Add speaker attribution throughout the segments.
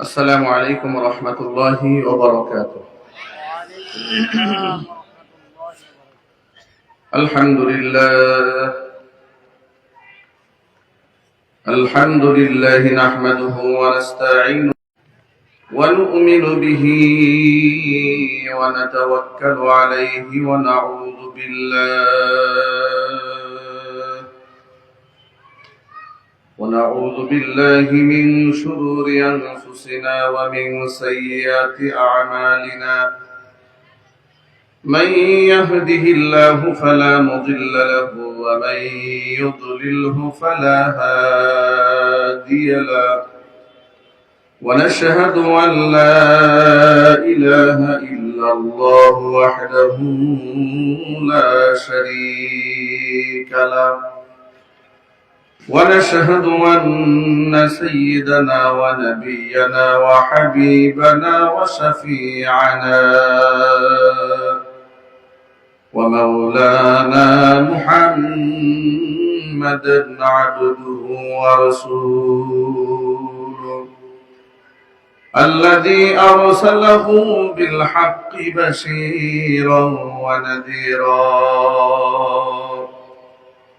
Speaker 1: السلام عليكم ورحمة الله وبركاته. الحمد لله نحمده ونستعينه ونؤمن به ونتوكل عليه ونعوذ بالله من شرور أنفسنا ومن سيئات أعمالنا. من يهده الله فلا مضل له ومن يضلله فلا هادي له، ونشهد أن لا إله إلا الله وحده لا شريك له، ونشهد أن سيدنا ونبينا وحبيبنا وشفيعنا ومولانا محمدا عبده ورسوله الذي أرسله بالحق بشيرا ونذيرا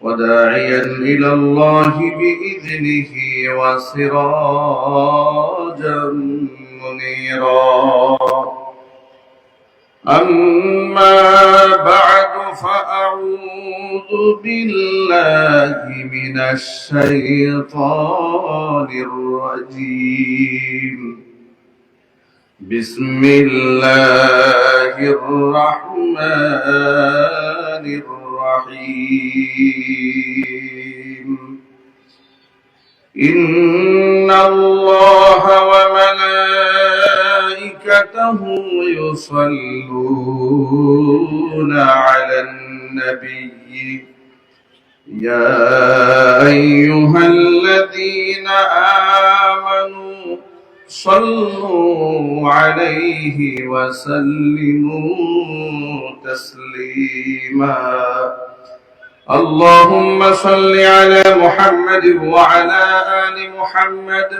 Speaker 1: وداعيا إلى الله بإذنه وسراجا منيرا. أما بعد فأعوذ بالله من الشيطان الرجيم. بسم الله الرحمن الرحيم. إن الله وملائكته يصلون على النبي يا أيها الذين آمنوا صلوا عليه وسلموا تسليما. اللهم صل على محمد وعلى آل محمد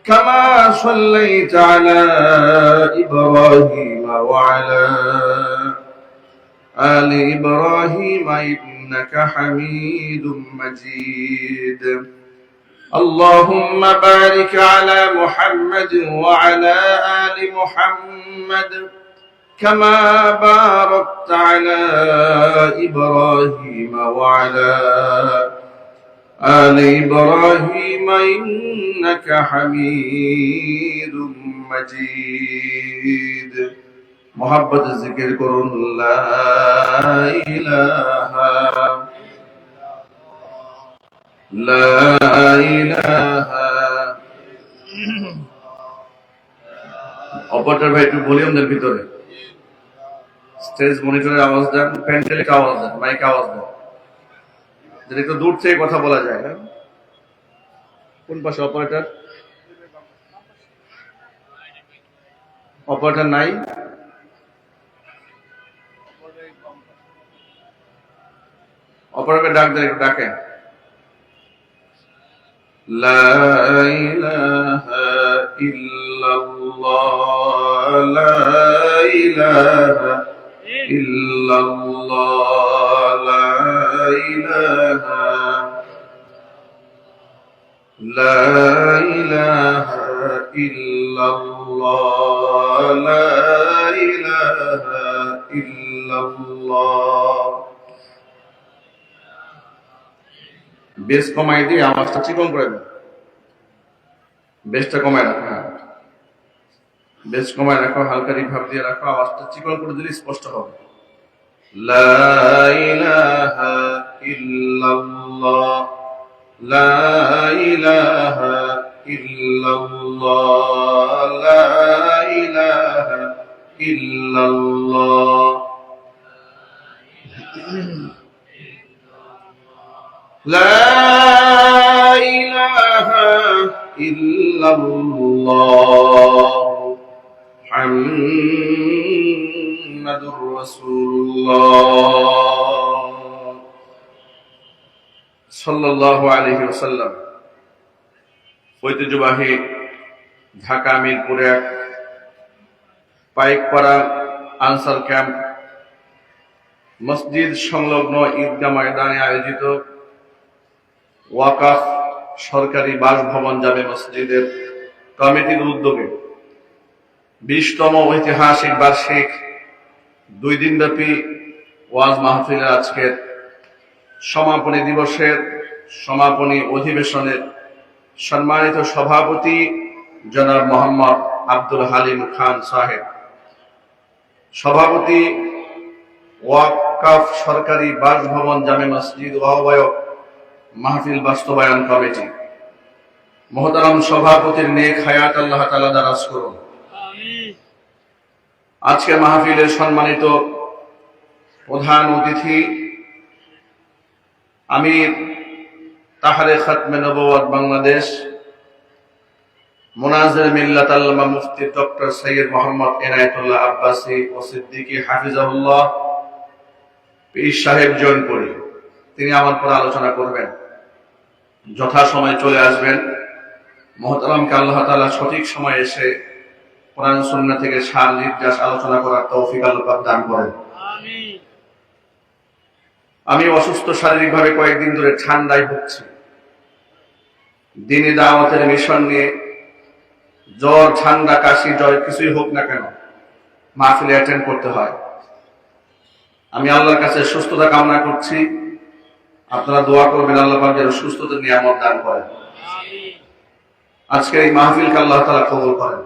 Speaker 1: كما صليت على إبراهيم وعلى آل إبراهيم إنك حميد مجيد. اللهم بارك على محمد وعلى آل محمد كما باركت على إبراهيم وعلى آل إبراهيم إنك حميد مجيد. محبت ذکر کرن لا إله operator ভাই একটু volume দেন, ভিতরে স্টেজ মনিটরের আওয়াজ দেন, প্যান্ডেলের আওয়াজ দেন, মাইক আওয়াজ দেন, যদি একটু দূর থেকে কথা বলা যায়। হ্যাঁ, কোন পাশে অপারেটর? অপারেটর নাই? অপারেটরকে ডাক দেন, একটু ডাকেন। লা ইলাহা ইল্লাল্লাহ, লা ইলাহা ইল্লাল্লাহ, লা ইলাহা ইল্লাল্লাহ, লা ইলাহা ইল্লাল্লাহ। বেশ কমাই দিয়ে আওয়াজটা চিকন করে দেন, বেশটা কমায় রাখো। হ্যাঁ, বেশ কমায় রাখো, হালকা রিভার্ব দিয়ে রাখো, আওয়াজটা চিকন করে দিলে স্পষ্ট হবে। লা ইলাহা ইল্লাল্লাহ, লা ইলাহা ইল্লাল্লাহ, লা ইলাহা ইল্লাল্লাহ, লা ইলাহা ইল্লাল্লাহ মুহাম্মাদুর রাসূলুল্লাহ সাল্লাল্লাহু আলাইহি ওয়াসাল্লাম। ঐতিহ্যবাহী ঢাকা মিরপুরে পাইকপাড়া আনসার ক্যাম্প মসজিদ সংলগ্ন ঈদগাহ ময়দানে আয়োজিত ওয়াকাফ সরকারি বাসভবন জামে মসজিদের কমিটির উদ্যোগে 20তম ঐতিহাসিক বার্ষিক 2 দিনব্যাপী ওয়াজ মাহফিলের আজকের সমাপনী দিবসের সমাপনী অধিবেশনের সম্মানিত সভাপতি জনাব মোহাম্মদ আব্দুল হালিম খান সাহেব, সভাপতি ওয়াকাফ সরকারি বাসভবন জামে মসজিদ ও আহ্বায়ক মাহফিল বাস্তবায়ন কমিটি, মহতারাম সভাপতির নেক হায়াত আল্লাহ তাআলা দারাজ করুন। আজকের মাহফিলের সম্মানিত প্রধান অতিথি আমির তাহরে খাতমে নবুয়ত বাংলাদেশ মুনাজির মিল্লাত আল্লামা মুফতি ডক্টর সৈয়দ মোহাম্মদ এনায়েতুল্লাহ আব্বাসী ও সিদ্দিকী হাফিজাহুল্লাহ পীর সাহেব জৈনপুরী, তিনি আমার পর আলোচনা করবেন। যথাসময়ে চলে আসবেন। মহতারামকে আল্লাহ তাআলা সঠিক সময়ে এসে কোরআন সুন্নাহ থেকে সার নির্যাস আলোচনা করার তৌফিক আল্লাহ পাক দান করেন। আমিন। আমি অসুস্থ শারীরিকভাবে কয়েকদিন ধরে ঠান্ডায় ভুগছি। দ্বীনি দাওয়াতের মিশন নিয়ে জ্বর, ঠান্ডা, কাশি, জ্বর কিছুই হোক না কেন মাহফিলে অ্যাটেন্ড করতে হয়। আমি আল্লাহর কাছে সুস্থতা কামনা করছি। আপনারা দোয়া করবেন আল্লাহ পাক যেন সুস্থতার নিয়ামত দান করেন। আজকে এই মাহফিলকে আল্লাহ তাআলা কবুল করেন।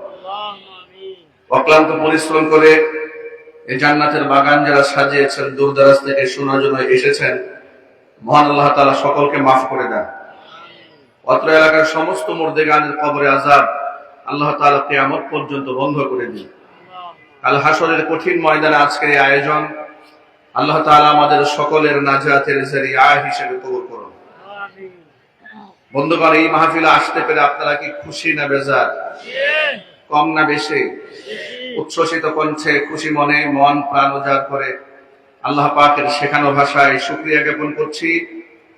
Speaker 1: অক্লান্ত পরিশ্রম করে এই জান্নাতের বাগান যারা সাজিয়েছেন, দূর দারাজ থেকে শোনার জন্য এসেছেন, মহান আল্লাহ তাআলা সকলকে মাফ করে দেন। অত্র এলাকার সমস্ত মুর্দেগানের কবরে আযাব আল্লাহ তাআলা কিয়ামত পর্যন্ত বন্ধ করে দিন। কাল হাসরের কঠিন ময়দানে আজকের এই আয়োজন আল্লাহ তাআলা আমাদের সকলের নাজাতের জরিয়া হিসেবে কবুল করুন। বন্ধুগণ, এই মাহফিলে আসতে পেরে আপনারা কি খুশি না বেজার? কম না বেশি? উচ্ছ্বসিত কণ্ঠে খুশি মনে মন প্রাণ উজাড় করে আল্লাহ পাকের শেখানো ভাষায় শুকরিয়া জ্ঞাপন করছি।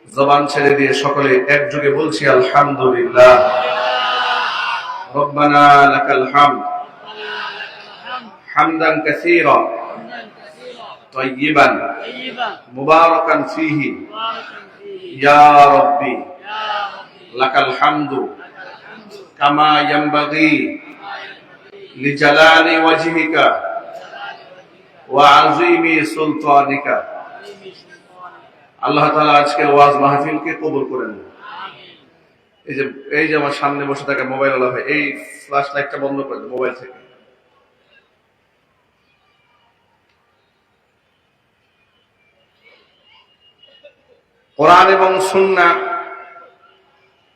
Speaker 1: জবান ছেড়ে দিয়ে সকলে একযোগে বলছি আলহামদুলিল্লাহ। রব্বানা লাকাল হামদ হামদান কাসীরা তাইয়িবান মুবারাকান ফীহি ইয়া রাব্বি লাকাল হামদু কামা ইয়ানবাগি লিজালালি ওয়াজহিকা ওয়া আযীমি সুলতানিকা। আল্লাহ তাআলা আজকের ওয়াজ মাহফিলকে কবুল করেন। এই যে আমার সামনে বসে থাকা মোবাইল ওয়ালা ভাই, এই ফ্ল্যাশ লাইটটা বন্ধ করে দেন মোবাইল থেকে। কোরআন এবং সুন্নাহ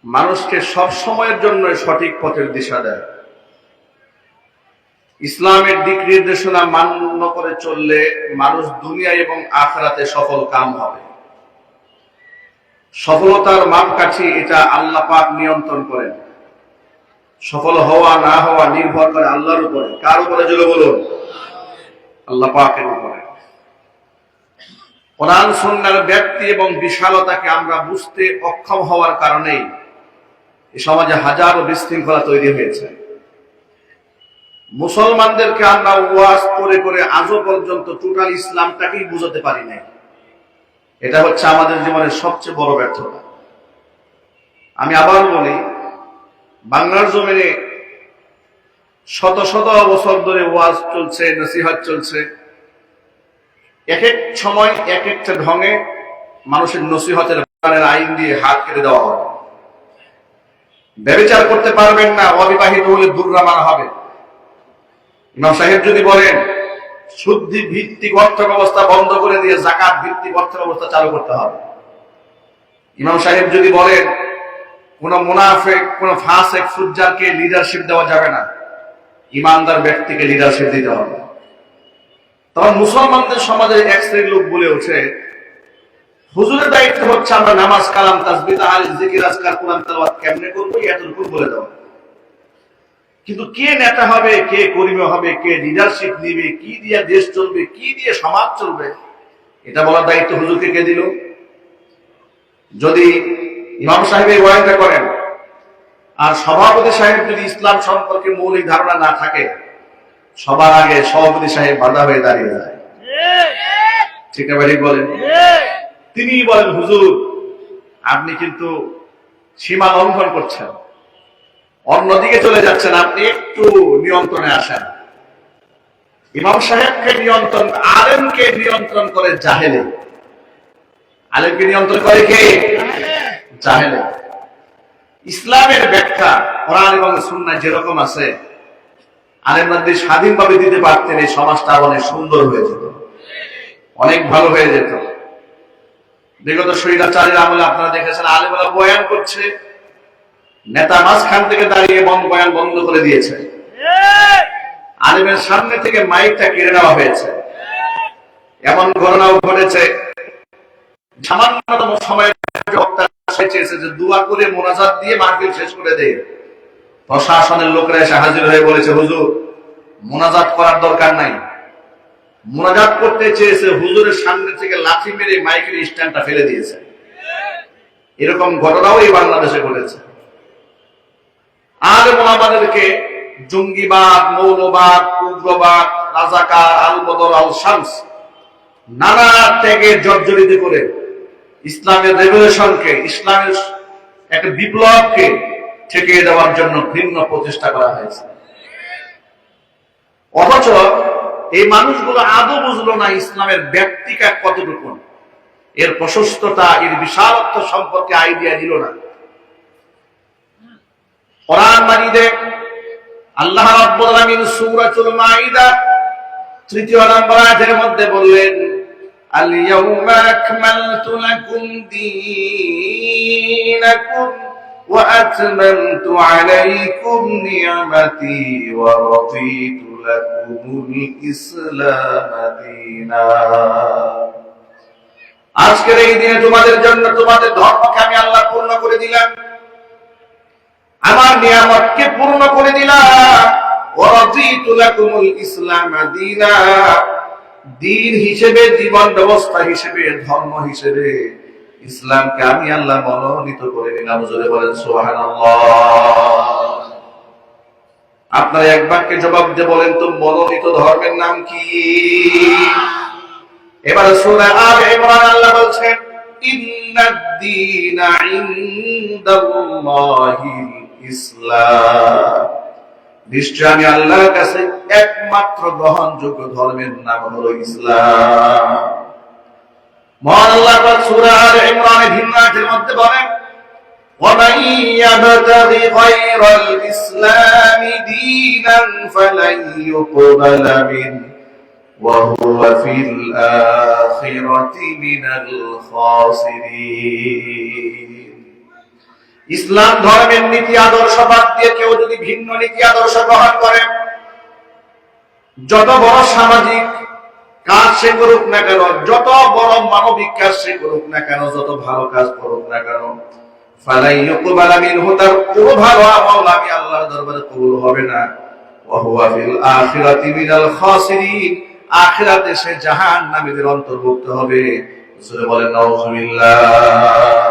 Speaker 1: মানুষকে সব সময়ের জন্য সঠিক পথের দিশা দেয়। ইসলামের দিক নির্দেশনা মান্য করে চললে মানুষ দুনিয়া এবং আখিরাতে সফল কাম হবে। সফলতার মাপকাঠি এটা আল্লাহ পাক নিয়ন্ত্রণ করেন। সফল হওয়া না হওয়া নির্ভর করে আল্লাহর উপরে। কার উপরে জোরে বলুন? আল্লাহ পাকের উপরে। কোরআন সুন্নাহর ব্যক্তি এবং বিশালতাকে আমরা বুঝতে অক্ষম হওয়ার কারণেই এই সমাজে হাজারো বিশৃঙ্খলা তৈরি হয়েছে। মুসলমানদেরকে আমরা ওয়াজ করে করে আজও পর্যন্ত টোটাল ইসলামটাকেই বুঝাতে পারি নাই। এটা হচ্ছে আমাদের জীবনের সবচেয়ে বড় ব্যর্থতা। আমি আবার বলি, বাংলার জমিনে শত শত বছর ধরে ওয়াজ চলছে, নসিহত চলছে। এক এক সময় এক একটা ঢঙে মানুষের নসিহতের আইন দিয়ে হাত কেটে দেওয়া হবে। ব্যভিচার করতে পারবেন না, অবিবাহিত হলে দুর্রা মারা হবে। ইমাম সাহেব যদি বলেন সুদ্ধি ভিত্তিক অর্থ ব্যবস্থা বন্ধ করে দিয়ে যাকাত ভিত্তিক অর্থ ব্যবস্থা চালু করতে হবে। ইমাম সাহেব যদি বলেন কোন মুনাফিক, কোন ফাসিক, ফুজ্জারকে লিডারশিপ দেওয়া যাবে না, ইমানদার ব্যক্তিকে লিডারশিপ দিতে হবে। তখন মুসলমানদের সমাজে এক শ্রেণীর লোক বলে ওঠে, হুজুরের দায়িত্ব হচ্ছে আমরা নামাজ, কালাম, তাসবিহ, তাহলিল, জিকির, আজকার, কোরআন তেলাওয়াত কেমনে করবো এতটুকু বলে দেওয়া। কিন্তু কে নেতা হবে, কে কর্মী হবে, কে লিডারশিপ নিবে, কি দিয়ে দেশ চলবে, কি দিয়ে সমাজ চলবে, এটা বলার দায়িত্ব হুজুরকে কে দিল? যদি ইমাম সাহেব এই বয়ানটা করেন, আর সভাপতি সাহেব যদি ইসলাম সম্পর্কে মৌলিক ধারণা না থাকে, সবার আগে সভাপতি সাহেব বাধা হয়ে দাঁড়িয়ে যায়। ঠিক না ভাই বলেন? তিনি বলেন, হুজুর আপনি কিন্তু সীমা লঙ্ঘন করছেন, অন্যদিকে চলে যাচ্ছেন, আপনি একটু নিয়ন্ত্রণে আসেন। ইমাম সাহেবকে নিয়ন্ত্রণ, আলেমকে নিয়ন্ত্রণ করে জাহেলে। আলেমকে নিয়ন্ত্রণ করে কে? জাহেলে। ইসলামের ব্যাখ্যা কোরআন এবং সুন্নাহ যেরকম আছে, আলেমরা যদি স্বাধীনভাবে দিতে পারতেন, এই সমাজটা অনেক সুন্দর হয়ে যেত, অনেক ভালো হয়ে যেত। বিগত স্বৈরাচারীর আমলে আপনারা দেখেছেন, আলেমরা বয়ান করছে, নেতা মাঝখান থেকে দাঁড়িয়ে বয়ান বন্ধ করে দিয়েছে, আলেমের সামনে থেকে মাইকটা কেড়ে নেওয়া হয়েছে। এমন ঘটনাও ঘটেছে, সামান্যতম সময়ে চেয়েছে যে দোয়া করে মোনাজাত দিয়ে মাহফিল শেষ করে দেয়। প্রশাসনের লোকেরা এসে হাজির হয়ে বলেছে, হুজুর মোনাজাত করার দরকার নাই। মোনাজাত করতে চেয়েছে, হুজুরের সামনে থেকে লাঠি মেরে মাইকের স্ট্যান্ডটা ফেলে দিয়েছে। এরকম ঘটনাও এই বাংলাদেশে ঘটেছে। আলেম ওলামাদেরকে জঙ্গিবাদ, মৌলবাদ, উগ্রবাদ, রাজাকার, আল বদর, আল শামস নানা ত্যাগে জর্জরিত করে ইসলামের রেভলিউশনকে, ইসলামের একটা বিপ্লবকে ঠেকিয়ে দেওয়ার জন্য ভিন্ন প্রচেষ্টা করা হয়েছে। অথচ এই মানুষগুলো আদৌ বুঝলো না ইসলামের ব্যক্তিকা কতটুকু, এর প্রশস্ততা, এর বিশালত্ব সম্পর্কে আইডিয়া দিল না। কোরআন মাজিদে আল্লাহ রাব্বুল আলামিন সূরাতুল মাইদা ৩য় নম্বর আয়াতের মধ্যে বললেন, আল ইয়াউমা আকমালতু লাকুম দীনাকুম ওয়া আতমামতু আলাইকুম নি'মাতি ওয়া রাদিতু লাকুমুল ইসলাম দীনা। আজকের এই দিনে তোমাদের জন্য তোমাদের ধর্মকে আমি আল্লাহ পূর্ণ করে দিলাম, আমার নিয়ামতকে পূর্ণ করে দিলাম। ওয়া রাদিতু লাকুমুল ইসলাম দীনা, দিন হিসেবে, জীবন ব্যবস্থা হিসেবে, ধর্ম হিসেবে ইসলামকে আমি আল্লাহ মনোনীত করে নিলাম। জোরে বলেন সুবহানাল্লাহ। আপনারা এক বাক্যে জবাব দিয়ে বলেন তো, মনোনীত ধর্মের নাম কি? এবার সূরা আলে ইমরান আল্লাহ বলছেন, ইন্নাদ দীনা ইনদাল্লাহিল ইসলাম, নিশ্চয় আমি আল্লাহর কাছে একমাত্র গ্রহণযোগ্য ধর্মের নাম হলো ইসলাম। মহান আল্লাহ পাক সূরা আলে ইমরানের ভিন্ন আয়াতের মধ্যে বলেন, وَمَن يَبْتَغِ غَيْرَ الْإِسْلَامِ دِينًا فَلَن يُقْبَلَ مِنْهُ وَهُوَ فِي الْآخِرَةِ مِنَ الْخَاسِرِينَ। ইসলাম ধর্মের নীতি আদর্শ বাদ দিয়ে কেউ যদি ভিন্ন নীতি আদর্শ গ্রহণ করে, যত বড় সামাজিক কাজ সে করুক না কেন, যত বড় মানবিক কাজ সে করুক না কেন, যত ভালো কাজ করুক না কেন, ফালাই ইউকবালা মিনহু, তার কোনো ভালো আমল আমি আল্লাহর দরবারে কবুল হবে না। ওয়া হুয়া ফিল আখিরাতি মিনাল খাসিরিন, আখিরাতে সে জাহান্নামীদের অন্তর্ভুক্ত হবে। রাসূল বলেন নাউযুবিল্লাহ।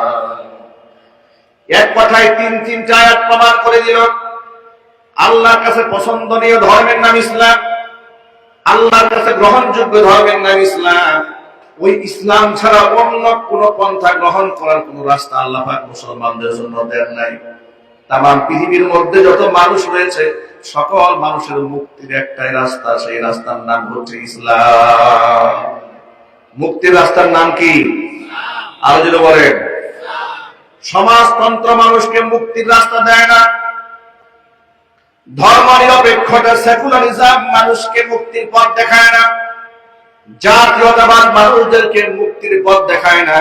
Speaker 1: এক কথায় তিনটা আয়াত প্রমাণ করে দিল আল্লাহর কাছে পছন্দনীয় ধর্মের নাম ইসলাম, আল্লাহর কাছে গ্রহণযোগ্য ধর্মের নাম ইসলাম। ওই ইসলাম ছাড়া অন্য কোন পন্থা গ্রহণ করার কোন রাস্তা আল্লাহ পাক মুসলমানদের জন্য দেন নাই। তামাম পৃথিবীর মধ্যে যত মানুষ রয়েছে, সকল মানুষের মুক্তির একটাই রাস্তা, সেই রাস্তার নাম হচ্ছে ইসলাম। মুক্তির রাস্তার নাম কি? আরো যদি বলেন, সমাজতন্ত্র মানুষকে মুক্তির রাস্তা দেয় না, ধর্ম নিরপেক্ষতা সেকুলারিজম মানুষকে মুক্তির পথ দেখায় না, জাতীয়তাবাদ মানুষদেরকে মুক্তির পথ দেখায় না।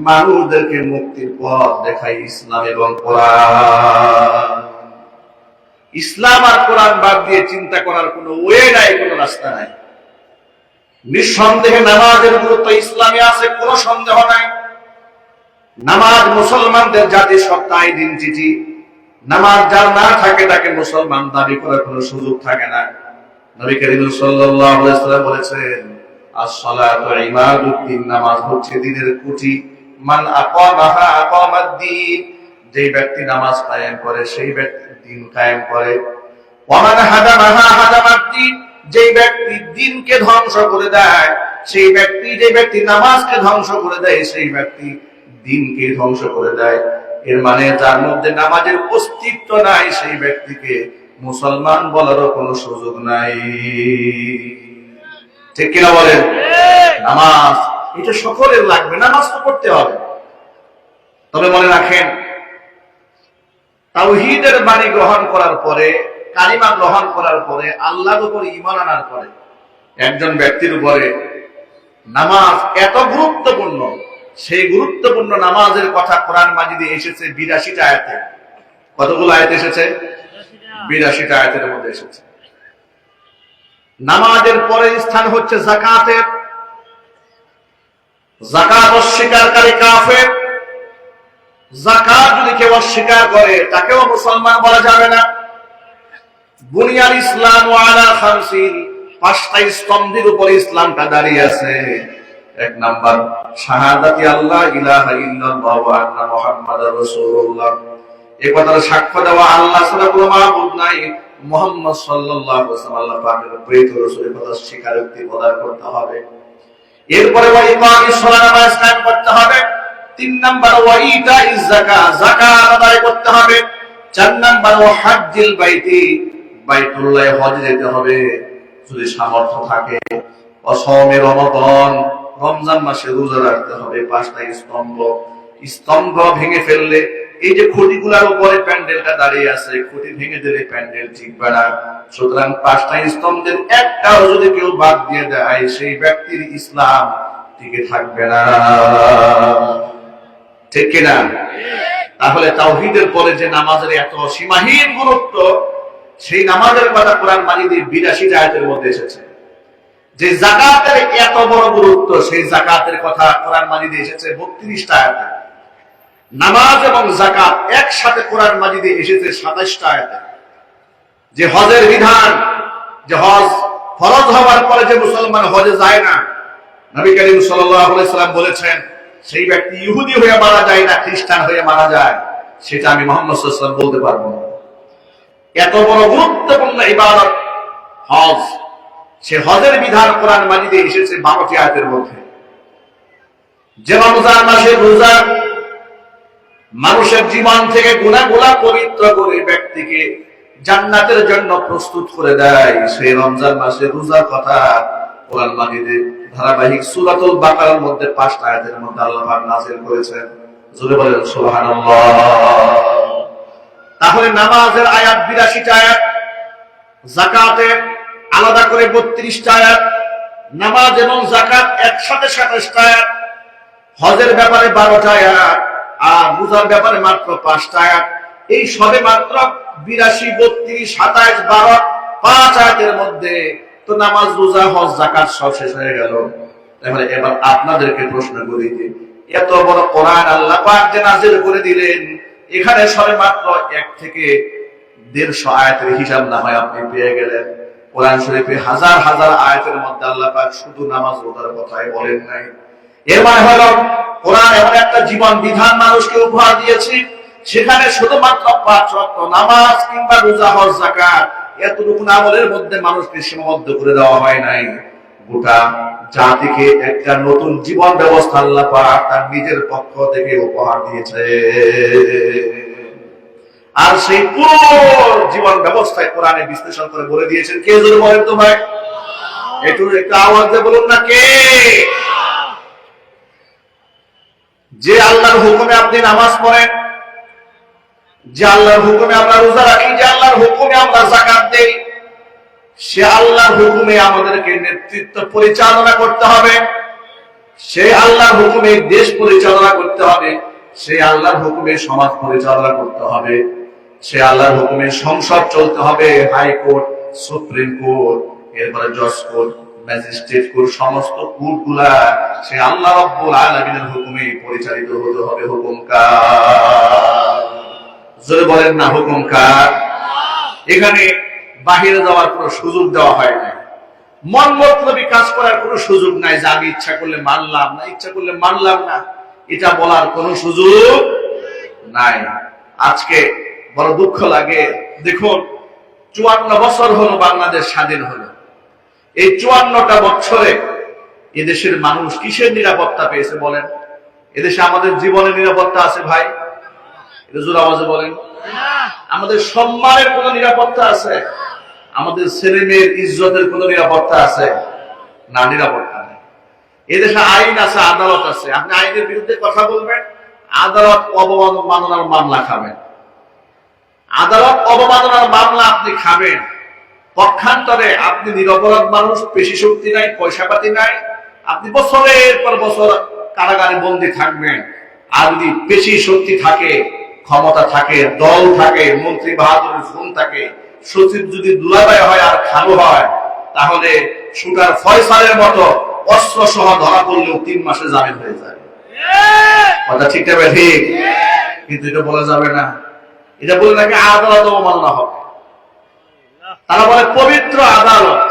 Speaker 1: মানুষদেরকে মুক্তির পথ দেখায় ইসলাম এবং কোরআন। ইসলাম আর কোরআন বাদ দিয়ে চিন্তা করার কোনো ওয়ে নাই, কোনো রাস্তা নাই। নিঃসন্দেহে নামাজের গুরুত্ব ইসলামে আছে, কোনো সন্দেহ নাই। নামাজ মুসলমানদের জাতির সত্তা, আইডেন্টিটি। নামাজ যার না থাকে তাকে মুসলমান দাবি করার কোনো সুযোগ থাকে না। নবী করিম সাল্লাল্লাহু আলাইহি ওয়াসাল্লাম বলেছেন, আস-সালাতু ইমাদুদ্দিন, নামাজ হচ্ছে দ্বীনের খুঁটি। মান আকামাহা আকামাদ-দ্বীন, যেই ব্যক্তি নামাজ কায়েম করে সেই ব্যক্তি দিন কায়েম করে। ওয়ামান হাদামাহা হাদামাদ্দিন, যেই ব্যক্তি দিনকে ধ্বংস করে দেয় সেই ব্যক্তি, যে ব্যক্তি নামাজকে ধ্বংস করে দেয় সেই ব্যক্তি দিনকে ধ্বংস করে দেয়। এর মানে যার মধ্যে নামাজের অস্তিত্ব নাই সেই ব্যক্তিকে মুসলমান বলারও কোনো সুযোগ নাই। ঠিক কিনা বলেন? নামাজ এটা সকলের লাগবে, নামাজ তো পড়তে হবে। তবে মনে রাখেন, তাওহীদের বাণী গ্রহণ করার পরে, কালিমা গ্রহণ করার পরে, আল্লাহর উপর ঈমান আনার পরে একজন ব্যক্তির উপরে নামাজ এত গুরুত্বপূর্ণ, সেই গুরুত্বপূর্ণ নামাজের কথা কোরআন মাজিদে এসেছে ৮২টা আয়াতে। কতগুলো আয়াত এসেছে? ৮২টা আয়াতের মধ্যে এসেছে। নামাজের পরের স্থান হচ্ছে যাকাতের। যাকাত অস্বীকারী কাফের। যাকাত যদি কেউ অস্বীকার করে তাকেও মুসলমান বলা যাবে না। বুনিয়াল ইসলাম আলা খামসিন, পাঁচটা স্তম্ভের উপরে ইসলামটা দাঁড়িয়ে আছে। এক নাম্বার শাহাদাতি আল্লাহ ইলাহা ইল্লাল্লাহ ওয়া আন্না মুহাম্মাদার রাসূলুল্লাহ, এই কথার সাক্ষ্য দেওয়া আল্লাহ ছাড়া কোনো মাবুদ নাই, মুহাম্মদ সাল্লাল্লাহু আলাইহি ওয়াসাল্লাম আল্লাহ পাকের প্রেরিত রাসূলের কথা স্বীকারোক্তি প্রদান করতে হবে। এরপরে ওয়া ইকামিস সালাত, নামাজ কায়েম করতে হবে। ৩ নাম্বার ওয়া ইতাইজ যাকাত, যাকাত আদায় করতে হবে। ৪ নাম্বার ওয়া হজ্জিল বাইতি, বাইতুল্লাহ হজে যেতে হবে যদি সামর্থ্য থাকে। অসমে রমাদান, রমজান মাসে রোজা রাখতে হবে। ৫টা স্তম্ভ, স্তম্ভ ভেঙে ফেললে, এই যে খুঁটিগুলোর উপরে প্যান্ডেলটা দাঁড়িয়ে আছে, খুঁটি ভেঙে দিলে প্যান্ডেল টিকবে না। সুতরাং ৫টা স্তম্ভের একটাও যদি কেউ বাদ দিয়ে দেয় সেই ব্যক্তির ইসলাম টিকে থাকবে না। ঠিক কিনা? তাহলে তাওহীদের পরে যে নামাজের এত সীমাহীন গুরুত্ব, সেই নামাজের কথা কোরআন মাজিদে ৮২টা আয়াতের মধ্যে এসেছে। যে যাকাতের এত বড় গুরুত্ব, সেই যাকাতের কথা কোরআন মাজিদে এসেছে ৩২টা আয়াতে। নামাজ এবং যাকাত একসাথে কোরআন মাজিদে এসেছে ২৭টা আয়াতে। যে হজের বিধান, যে হজ ফরজ হওয়ার পরে যে মুসলমান হজে যায় না, নবী করিম সাল্লাল্লাহু আলাইহি সাল্লাম বলেছেন সেই ব্যক্তি ইহুদি হয়ে মারা যায় না, খ্রিস্টান হয়ে মারা যায়, সেটা আমি মুহাম্মদ সাল্লাল্লাহু আলাইহি ওয়াসাল্লাম বলতে পারবো না। এত বড় গুরুত্বপূর্ণ ইবাদত হজ, সে হজের বিধান কোরআন মাজিদে এসেছে ১২টি আয়াতের মধ্যে। যে রমজান মাসের রোজা মানুষের জীবন থেকে গুনাহগুলো পবিত্র করে ব্যক্তিকে জান্নাতের জন্য প্রস্তুত করে দেয়, সেই রমজান মাসের রোজার কথা কোরআন মাজিদে ধারাবাহিক সূরাতুল বাকারার মধ্যে ৫টা আয়াতের মধ্যে আল্লাহ পাক নাযিল করেছেন। জোরে বলেন সুবহানাল্লাহ। তাহলে নামাজের আয়াত ৮২টা আয়াত, যাকাতের আলাদা করে ৩২টা আয়াত, নামাজ এবং যাকাত একসাথে ২৭টা আয়াত, হজের ব্যাপারে ১২টা আয়াত, আর রোজার ব্যাপারে মাত্র 5টা আয়াত। এই সবে মাত্র ৮২, ৩২, ২৭, ১২, ৫ আয়াতের মধ্যে তো নামাজ, রোজা, হজ, যাকাত সব শেষ হয়ে গেল। তাহলে এবার আপনাদেরকে প্রশ্ন করি যে এত বড় কোরআন আল্লাহ পাক যে নাযিল করে দিলেন, এখানে সবে মাত্র ১ থেকে ১৫০ আয়াতের হিসাব না হয় আপনি পেয়ে গেলেন। কোরআন শরীফে হাজার হাজার আয়াতের মধ্যে আল্লাহ পাক শুধু নামাজ রোজার কথাই বলেন নাই। এর মানে হলো কোরআন এমন একটা জীবন বিধান মানুষকে উপহার দিয়েছে, সেখানে শুধুমাত্র ৫ ওয়াক্ত নামাজ কিংবা রোজা, হজ, যাকাত এতটুকু আমলের মধ্যে মানুষকে সীমাবদ্ধ করে দেওয়া হয় নাই। গোটা জাতিকে একটা নতুন জীবন ব্যবস্থা আল্লাহ পাক তার নিজের পক্ষ থেকে উপহার দিয়েছে। আর সেই পুরো জীবন ব্যবস্থায় কোরআনে বিশ্লেষণ করে বলে দিয়েছেন কে? জোরে বলেন তো ভাই, একটু আওয়াজ দিয়ে বলুন না কে? যে আল্লাহর হুকুমে আপনি নামাজ পড়েন, যে আল্লাহর হুকুমে আমরা রোজা রাখি, যে আল্লাহর হুকুমে আমরা যাকাত দেই, সে আল্লাহর হুকুমে আমাদেরকে নেতৃত্ব পরিচালনা করতে হবে, সে আল্লাহর হুকুমে দেশ পরিচালনা করতে হবে, সে আল্লাহর হুকুমে সমাজ পরিচালনা করতে হবে, সে আল্লাহর হুকুমে সংসদ চলতে হবে, হাইকোর্ট, সুপ্রিম কোর্ট, এরপরে জজ কোর্ট, ম্যাজিস্ট্রেট কোর্ট, সমস্ত কোর্টগুলা সে আল্লাহ রাব্বুল আলামিনের হুকুমে পরিচালিত হতে হবে। হুকুম কার? জোরে বলেন না হুকুম কার? এখানে বাহিরে যাওয়ার কোনো সুযোগ দেওয়া হয় না, মন মতলবি কাজ করার কোনো সুযোগ নাই, যে আমি ইচ্ছা করলে মানলাম না, ইচ্ছা করলে মানলাম না, এটা বলার কোনো সুযোগ নাই। আজকে বড় দুঃখ লাগে। দেখুন, 54 বছর হলো বাংলাদেশ স্বাধীন হলো। এই 54টা বছরে এদেশের মানুষ কিসের নিরাপত্তা পেয়েছে বলেন? এদেশে আমাদের জীবনের নিরাপত্তা আছে ভাই? এটা জোর আওয়াজে বলেন। আমাদের সম্মানের কোন নিরাপত্তা আছে? আমাদের ছেলে মেয়ের ইজ্জতের কোন নিরাপত্তা আছে? না, নিরাপত্তা নেই। এদেশে আইন আছে, আদালত আছে। আপনি আইনের বিরুদ্ধে কথা বলবেন, আদালত অবমাননার মামলা খাবেন। আদালত অবমাননার মামলা আপনি খাবেন। পক্ষান্তরে আপনি নিরপরাধ মানুষ, পেশি শক্তি নাই, পয়সা পাতি নাই, আপনি বছরের পর বছর কারাগারে বন্দী থাকবেন। আর যদি পেশি শক্তি থাকে, ক্ষমতা থাকে, দল থাকে, মন্ত্রী বাহাদুরের ফোন থাকে, সচিব যদি দুলাভাই হয় আর খালু হয়, তাহলে শুটার ফয়সালের মতো অস্ত্র সহ ধরা পড়লেও 3 মাসে জামিন হয়ে যায়। কথা ঠিক না ঠিক? কিন্তু এটা বলা যাবে না। এটা বলে নাকি আদালত অবমাননা হবে। তারা বলে পবিত্র আদালত।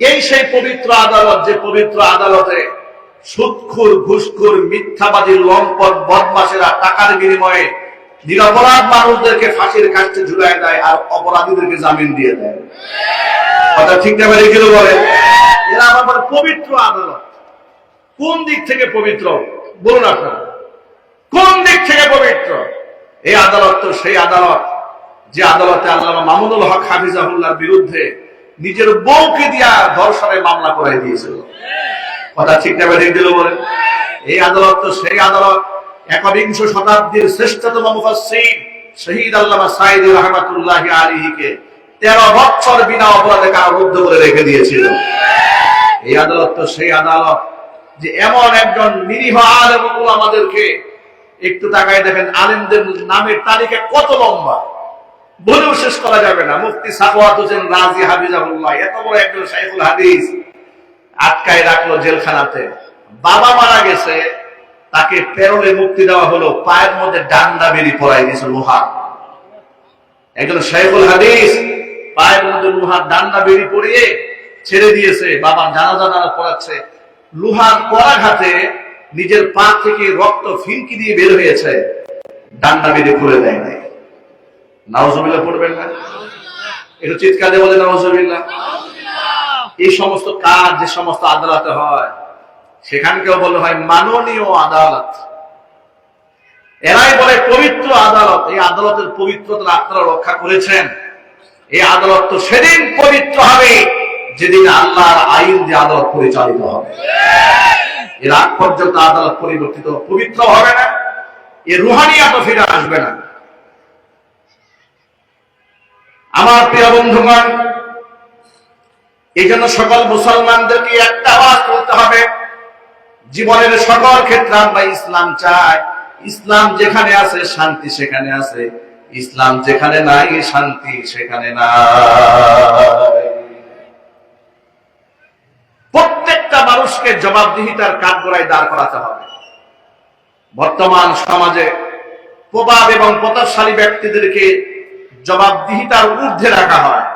Speaker 1: এই সেই পবিত্র আদালত, যে পবিত্র আদালতে সুদখোর, ঘুষখোর, মিথ্যাবাদী, লম্পট, বদমাশেরা টাকার বিনিময়ে নিরপরাধ মানুষদেরকে ফাঁসির কাস্টে ঝুলাই দেয় আর অপরাধীদেরকে জামিন দিয়ে দেয়। কথা ঠিক না বেরিয়ে গেল বলে? এরা আবার বলে পবিত্র আদালত। কোন দিক থেকে পবিত্র বলুন আপনারা? কোন দিক থেকে পবিত্র? এই আদালত তো সেই আদালত যে আদালতে আল্লামা মামুনুল হক হাফিজাহুল্লাহর বিরুদ্ধে নিজের বউকে দিয়া ধর্ষণের মামলা করাই দিয়েছিল। কথা ঠিক না বেরিয়ে গেল বলে? এই আদালত তো সেই আদালত একবিংশ শতাব্দীর শ্রেষ্ঠতম মুফাসসির শহীদ আল্লামা সাঈদী রাহমাতুল্লাহি আলাইহিকে 13 বছর বিনা অপরাধে কারারুদ্ধ করে রেখে দিয়েছিল। এই আদালত তো সেই আদালত যে এমন একজন নিরীহ আলেম আমাদেরকে, একটু তাকায় দেখেন আলেমদের নামের তালিকা কত লম্বা, বলেও শেষ করা যাবে না। মুফতি সাখাওয়াত হোসেন রাজি হাফিজাহুল্লাহ, এত বড় একজন শাইখুল হাদিস, আটকায় রাখলো জেলখানাতে। বাবা মারা গেছে, তাকে পেরোলে মুক্তি দেওয়া হলো, পায়ের মধ্যে ডান্ডা বেরি পরাই দিয়েছে লোহা। একজন শাইখুল হাদিস পায়ের মধ্যে লোহার ডান্ডা বেরি পরিয়ে ছেড়ে দিয়েছে। বাবা জানাজা পড়াচ্ছে, লোহার পরাঘাতে নিজের পা থেকে রক্ত ফিনকি দিয়ে বের হয়েছে, ডান্ডা বেরি খুলে দেয় নাই। নাউজুবিল্লাহ পড়বেন না? একটু চিৎকার দিয়ে বলে নাউজুবিল্লাহ। এই সমস্ত কাজ যে সমস্ত আদালতে হয়, সেখানকেও বলা হয় মাননীয় আদালত। এরাই বলে পবিত্র আদালত। এই আদালতের পবিত্রতা আপনারা রক্ষা করেছেন। এই আদালত তো সেদিন পবিত্র হবে যেদিন আল্লাহর আইন দিয়ে আদালত পরিচালিত হবে। এর আগ পর্যন্ত আদালত পরিবর্তিত পবিত্র হবে না, এর রুহানিয়াত ফিরে আসবে না। আমার প্রিয় বন্ধুগণ, এই জন্য সকল মুসলমানদেরকে একটা আওয়াজ তুলতে হবে। জীবনের সকল ক্ষেত্রে আমরা ইসলাম চাই। ইসলাম যেখানে আছে শান্তি সেখানে আছে, ইসলাম যেখানে নাই শান্তি সেখানে নাই। প্রত্যেকটা মানুষকে জবাবদিহিতার কাঠগড়ায় দাঁড় করাতে হবে। বর্তমান সমাজে প্রভাব এবং প্রতাপশালী ব্যক্তিদেরকে জবাবদিহিতার ঊর্ধ্বে রাখা হয়।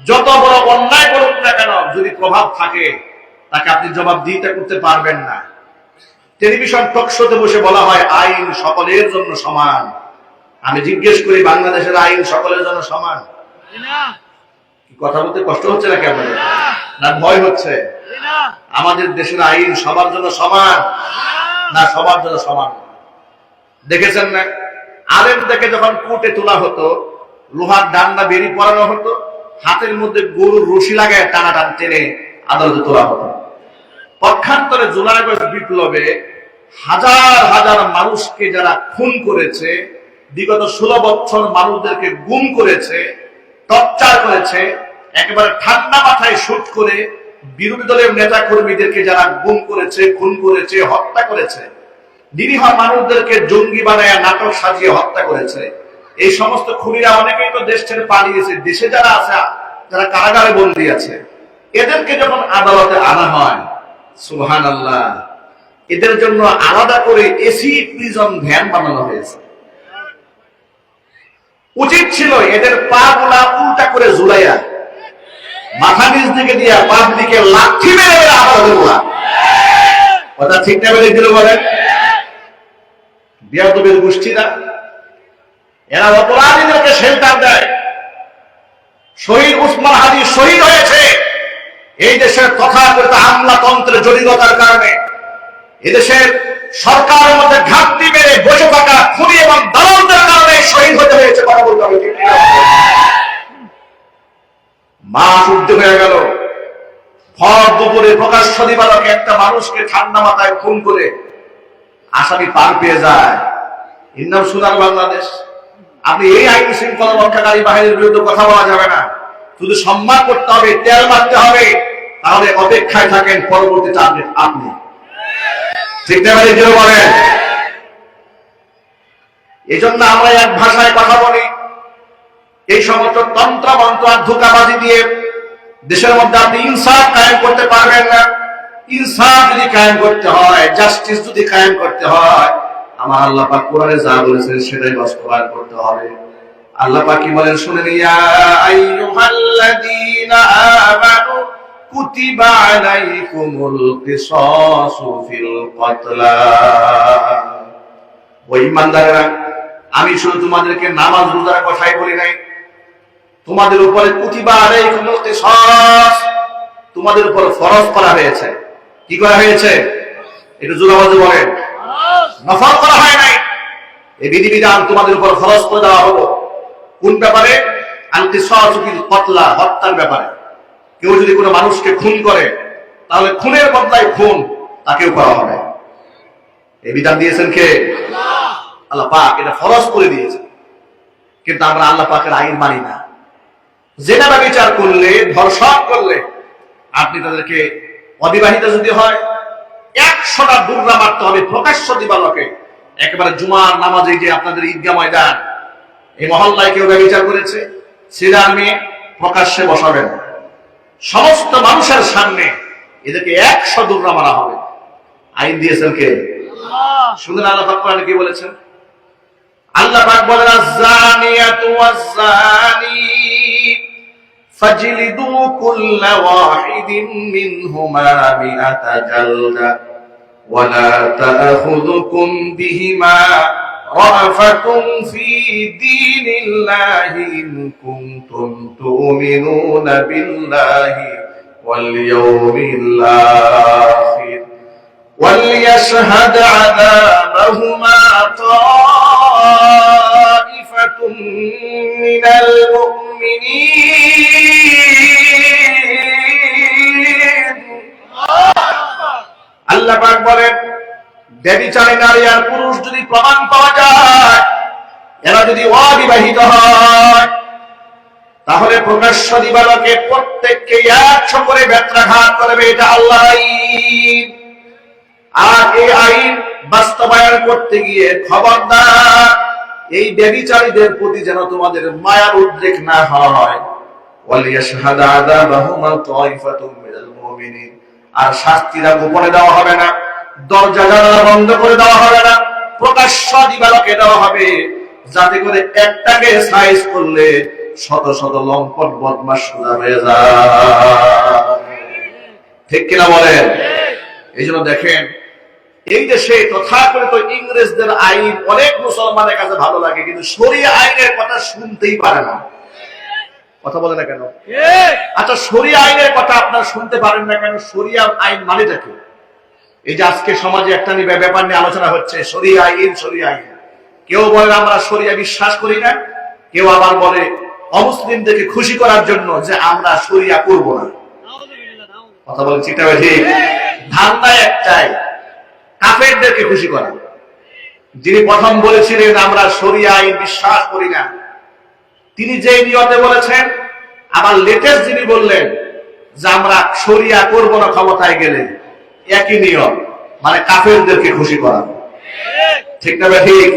Speaker 1: যত বড় অন্যায় করুক না কেন, যদি প্রভাব থাকে তাকে আপনি জবাবদিহিতা করতে পারবেন না। টেলিভিশন টক শোতে বসে বলা হয় আইন সকলের জন্য সমান। আমি জিজ্ঞেস করি, বাংলাদেশের আইন সকলের জন্য সমান? কথা বলতে কষ্ট হচ্ছে নাকি আপনাদের? না ভয় হচ্ছে? আমাদের দেশের আইন সবার জন্য সমান না সবার জন্য সমান? দেখেছেন না, আলেম থেকে যখন কোর্টে তোলা হতো, লোহার ডান্ডা বেরি পরানো হতো, হাতের মধ্যে গরুর রশি লাগায় টানাটান টেনে আদালতে তোলা হতো। পক্ষান্তরে জুলাই আগস্ট বিপ্লবে হাজার হাজার মানুষকে যারা খুন করেছে, বিগত 16 বছর মানুষদেরকে গুম করেছে, টর্চার করেছে, একেবারে ঠান্ডা মাথায় শুট করে বিরোধী দলের নেতা কর্মীদেরকে যারা গুম করেছে, খুন করেছে, হত্যা করেছে, নিরীহ মানুষদেরকে জঙ্গি বানায় নাটক সাজিয়ে হত্যা করেছে, এই সমস্ত খুনিরা অনেকেই তো দেশ ছেড়ে পালিয়েছে। দেশে যারা আছে, যারা কারাগারে বন্দী আছে, এদেরকে যখন আদালতে আনা হয়, সুবহানাল্লাহ, এদের জন্য আলাদা করে এসি প্রিজন ভ্যান বানানো হয়েছে। উচিত ছিল এদের পা গুলা উল্টা করে ঝুলাইয়া মাথা নিচ দিকে দিয়া পাপ দিকে লাঠি মেরে আদালতে তোলা। কথা ঠিক না বেরিয়ে দিল বলেন? বিয়াদবের গোষ্ঠীরা এরা অপরাধীদেরকে শেল্টার দেয়। শহীদ উসমান হাদি শহীদ হয়েছে এই দেশের তথাকথিত আমলাতন্ত্রের জটিলতার কারণে। এদেশের সরকারের মধ্যে ঘাটতি মেরে বসে থাকা খুনি এবং দালালদের কারণে শহীদ হতে হয়েছে। কথা বলতে হবে, মাস ঊর্ধ্বে হয়ে গেল, ভর দুপুরে প্রকাশ্য দিবালোকে একটা মানুষকে ঠান্ডা মাথায় খুন করে আসামি পার পেয়ে যায়। এর নাম সোনার বাংলাদেশ। আপনি এই আইন শৃঙ্খলা রক্ষাকারী বাহিনীর বিরুদ্ধে কথা বলা যাবে না, শুধু সম্মান করতে হবে, তেল মারতে হবে, তাহলে অপেক্ষায় থাকেন পরবর্তী টার্গেট আপনি। ঠিক না ভাই, কেউ বলেন? এই জন্য আমরা এক ভাষায় কথা বলি। এই সমস্ত তন্ত্র মন্ত্র আর ধোঁকাবাজি দিয়ে দেশের মধ্যে আপনি ইনসাফ কায়েম করতে পারবেন না। ইনসাফ যদি কায়েম করতে হয়, জাস্টিস যদি কায়েম করতে হয়, আমার আল্লাহ পাক কোরআনে যা বলেছেন সেটাই বাস্তবায়ন করতে হবে। আল্লাহ পাক কি বলেন শুনেন, ইয়া আইয়ুহাল্লাযীনা আমানু কুতিবা আলাইকুমুল কিসাসু ফিল কতলা। ওই ইমানদাররা, আমি শুধু তোমাদেরকে নামাজ রোজার কথাই বলি নাই, তোমাদের উপরে কুতিবা আলাইকুমুল কিসাস, তোমাদের উপর ফরজ করা হয়েছে। কি করা হয়েছে? একটু জোরে আওয়াজে বলেন। নফল করা হয় নাই, এই বিধিবিধান তোমাদের উপর ফরজ করে দেওয়া হলো। কোন ব্যাপারে? আল কিসাসু ফিল কতলা, হত্যার ব্যাপারে। কেউ যদি কোনো মানুষকে খুন করে, তাহলে খুনের বদলায় খুন তাকেও করা হবে। এই বিধান দিয়েছেন কে? আল্লাহ পাক। এটা ফরজ করে দিয়েছে, কিন্তু আমরা আল্লাহ পাকের আইন মানি না। জেনা ব্যভিচার করলে, ধর্ষণ করলে, আপনি তাদেরকে অবিবাহিত যদি হয় 100টা দুর্রা মারতে হবে প্রকাশ্য দিবালোকে। একেবারে জুমার নামাজে যে আপনাদের ঈদগাহ ময়দান, এই মহল্লায় কেউ ব্যভিচার করেছে, ছেলের মেয়ে প্রকাশ্যে বসাবেন, সমস্ত মানুষের সামনে এদেরকে 100 দুর্রা মারা হবে। আইন দিয়েছেন কে? শুনুন আল্লাহ পাক কোরআনে কি বলেছেন। আল্লাহ পাক বলেন, আয-যানিয়াতু ওয়াজ-যানি ফাজলিদু কুল্লা ওয়াহিদিন মিনহুমা মিআতা জালদা ওয়া লা তা'খুযুকুম বিহিমা রা'ফাতুন ফী দীনিল্লাহি ইন কুনতুম তু'মিনুনা বিল্লাহি ওয়াল ইয়াউমিল আখির ওয়ালিয়াশহাদ আযাবাহুমা তা'iফাতুম মিনাল মুমিনিন। আল্লাহ পাক বলেন, ব্যভিচারী নারী আর পুরুষ যদি প্রমাণ পাওয়া যায়, এরা যদি অবিবাহিত হয়, তাহলে প্রকাশ্য দিবালোকে প্রত্যেককে 100 করে বেত্রাঘাত করবে। এটা আল্লাহর আইন। আর এই আইন বাস্তবায়ন করতে গিয়ে খবরদার, এই ব্যভিচারীদের প্রতি যেন তোমাদের মায়ার উদ্রেক না হয়। ওয়ালিয়াশহাদ আযাবাহুমা তা'iফাতুম মিনাল মুমিনিন। আর শাস্তিরা গোপনে দেওয়া হবে না, দরজা জানালা বন্ধ করে দেওয়া হবে না, প্রকাশ্য দিবালোকে দেওয়া হবে, যাতে করে একটাকে সাইজ করলে শত শত লম্পট বদমাশ সোজা হয়ে যায়। ঠিক কিনা বলেন? এই জন্য দেখেন, এই দেশে তথাকথিত ইংরেজদের আইন অনেক মুসলমানের কাছে ভালো লাগে, কিন্তু শরিয়া আইনের কথা শুনতেই পারে না। কথা বলে না কেন? আচ্ছা, শরিয়া আইনের কথা আপনারা শুনতে পারেন না কেন? শরিয়া আইন মানেটা কি? এই যে আজকে সমাজে একটা ব্যাপার নিয়ে আলোচনা হচ্ছে, শরিয়া আইন, শরিয়া আইন। কেউ বলে আমরা শরিয়া বিশ্বাস করি না, কেউ আবার বলে অমুসলিমদেরকে খুশি করার জন্য যে আমরা শরিয়া করব না। কথা বলেন ঠিক না? ঠিক। ধান্দা একটাই, কাফেরদেরকে খুশি করা। যিনি প্রথম বলেছিলেন আমরা শরিয়া আইন বিশ্বাস করি না, তিনি যে নিয়তে বলেছেন, আবার লেটেস্ট যিনি বললেন যে আমরা শরিয়া করব না ক্ষমতায় গেলে, একই নিয়ম, মানে কাফেরদেরকে খুশি করা। ঠিক না ঠিক?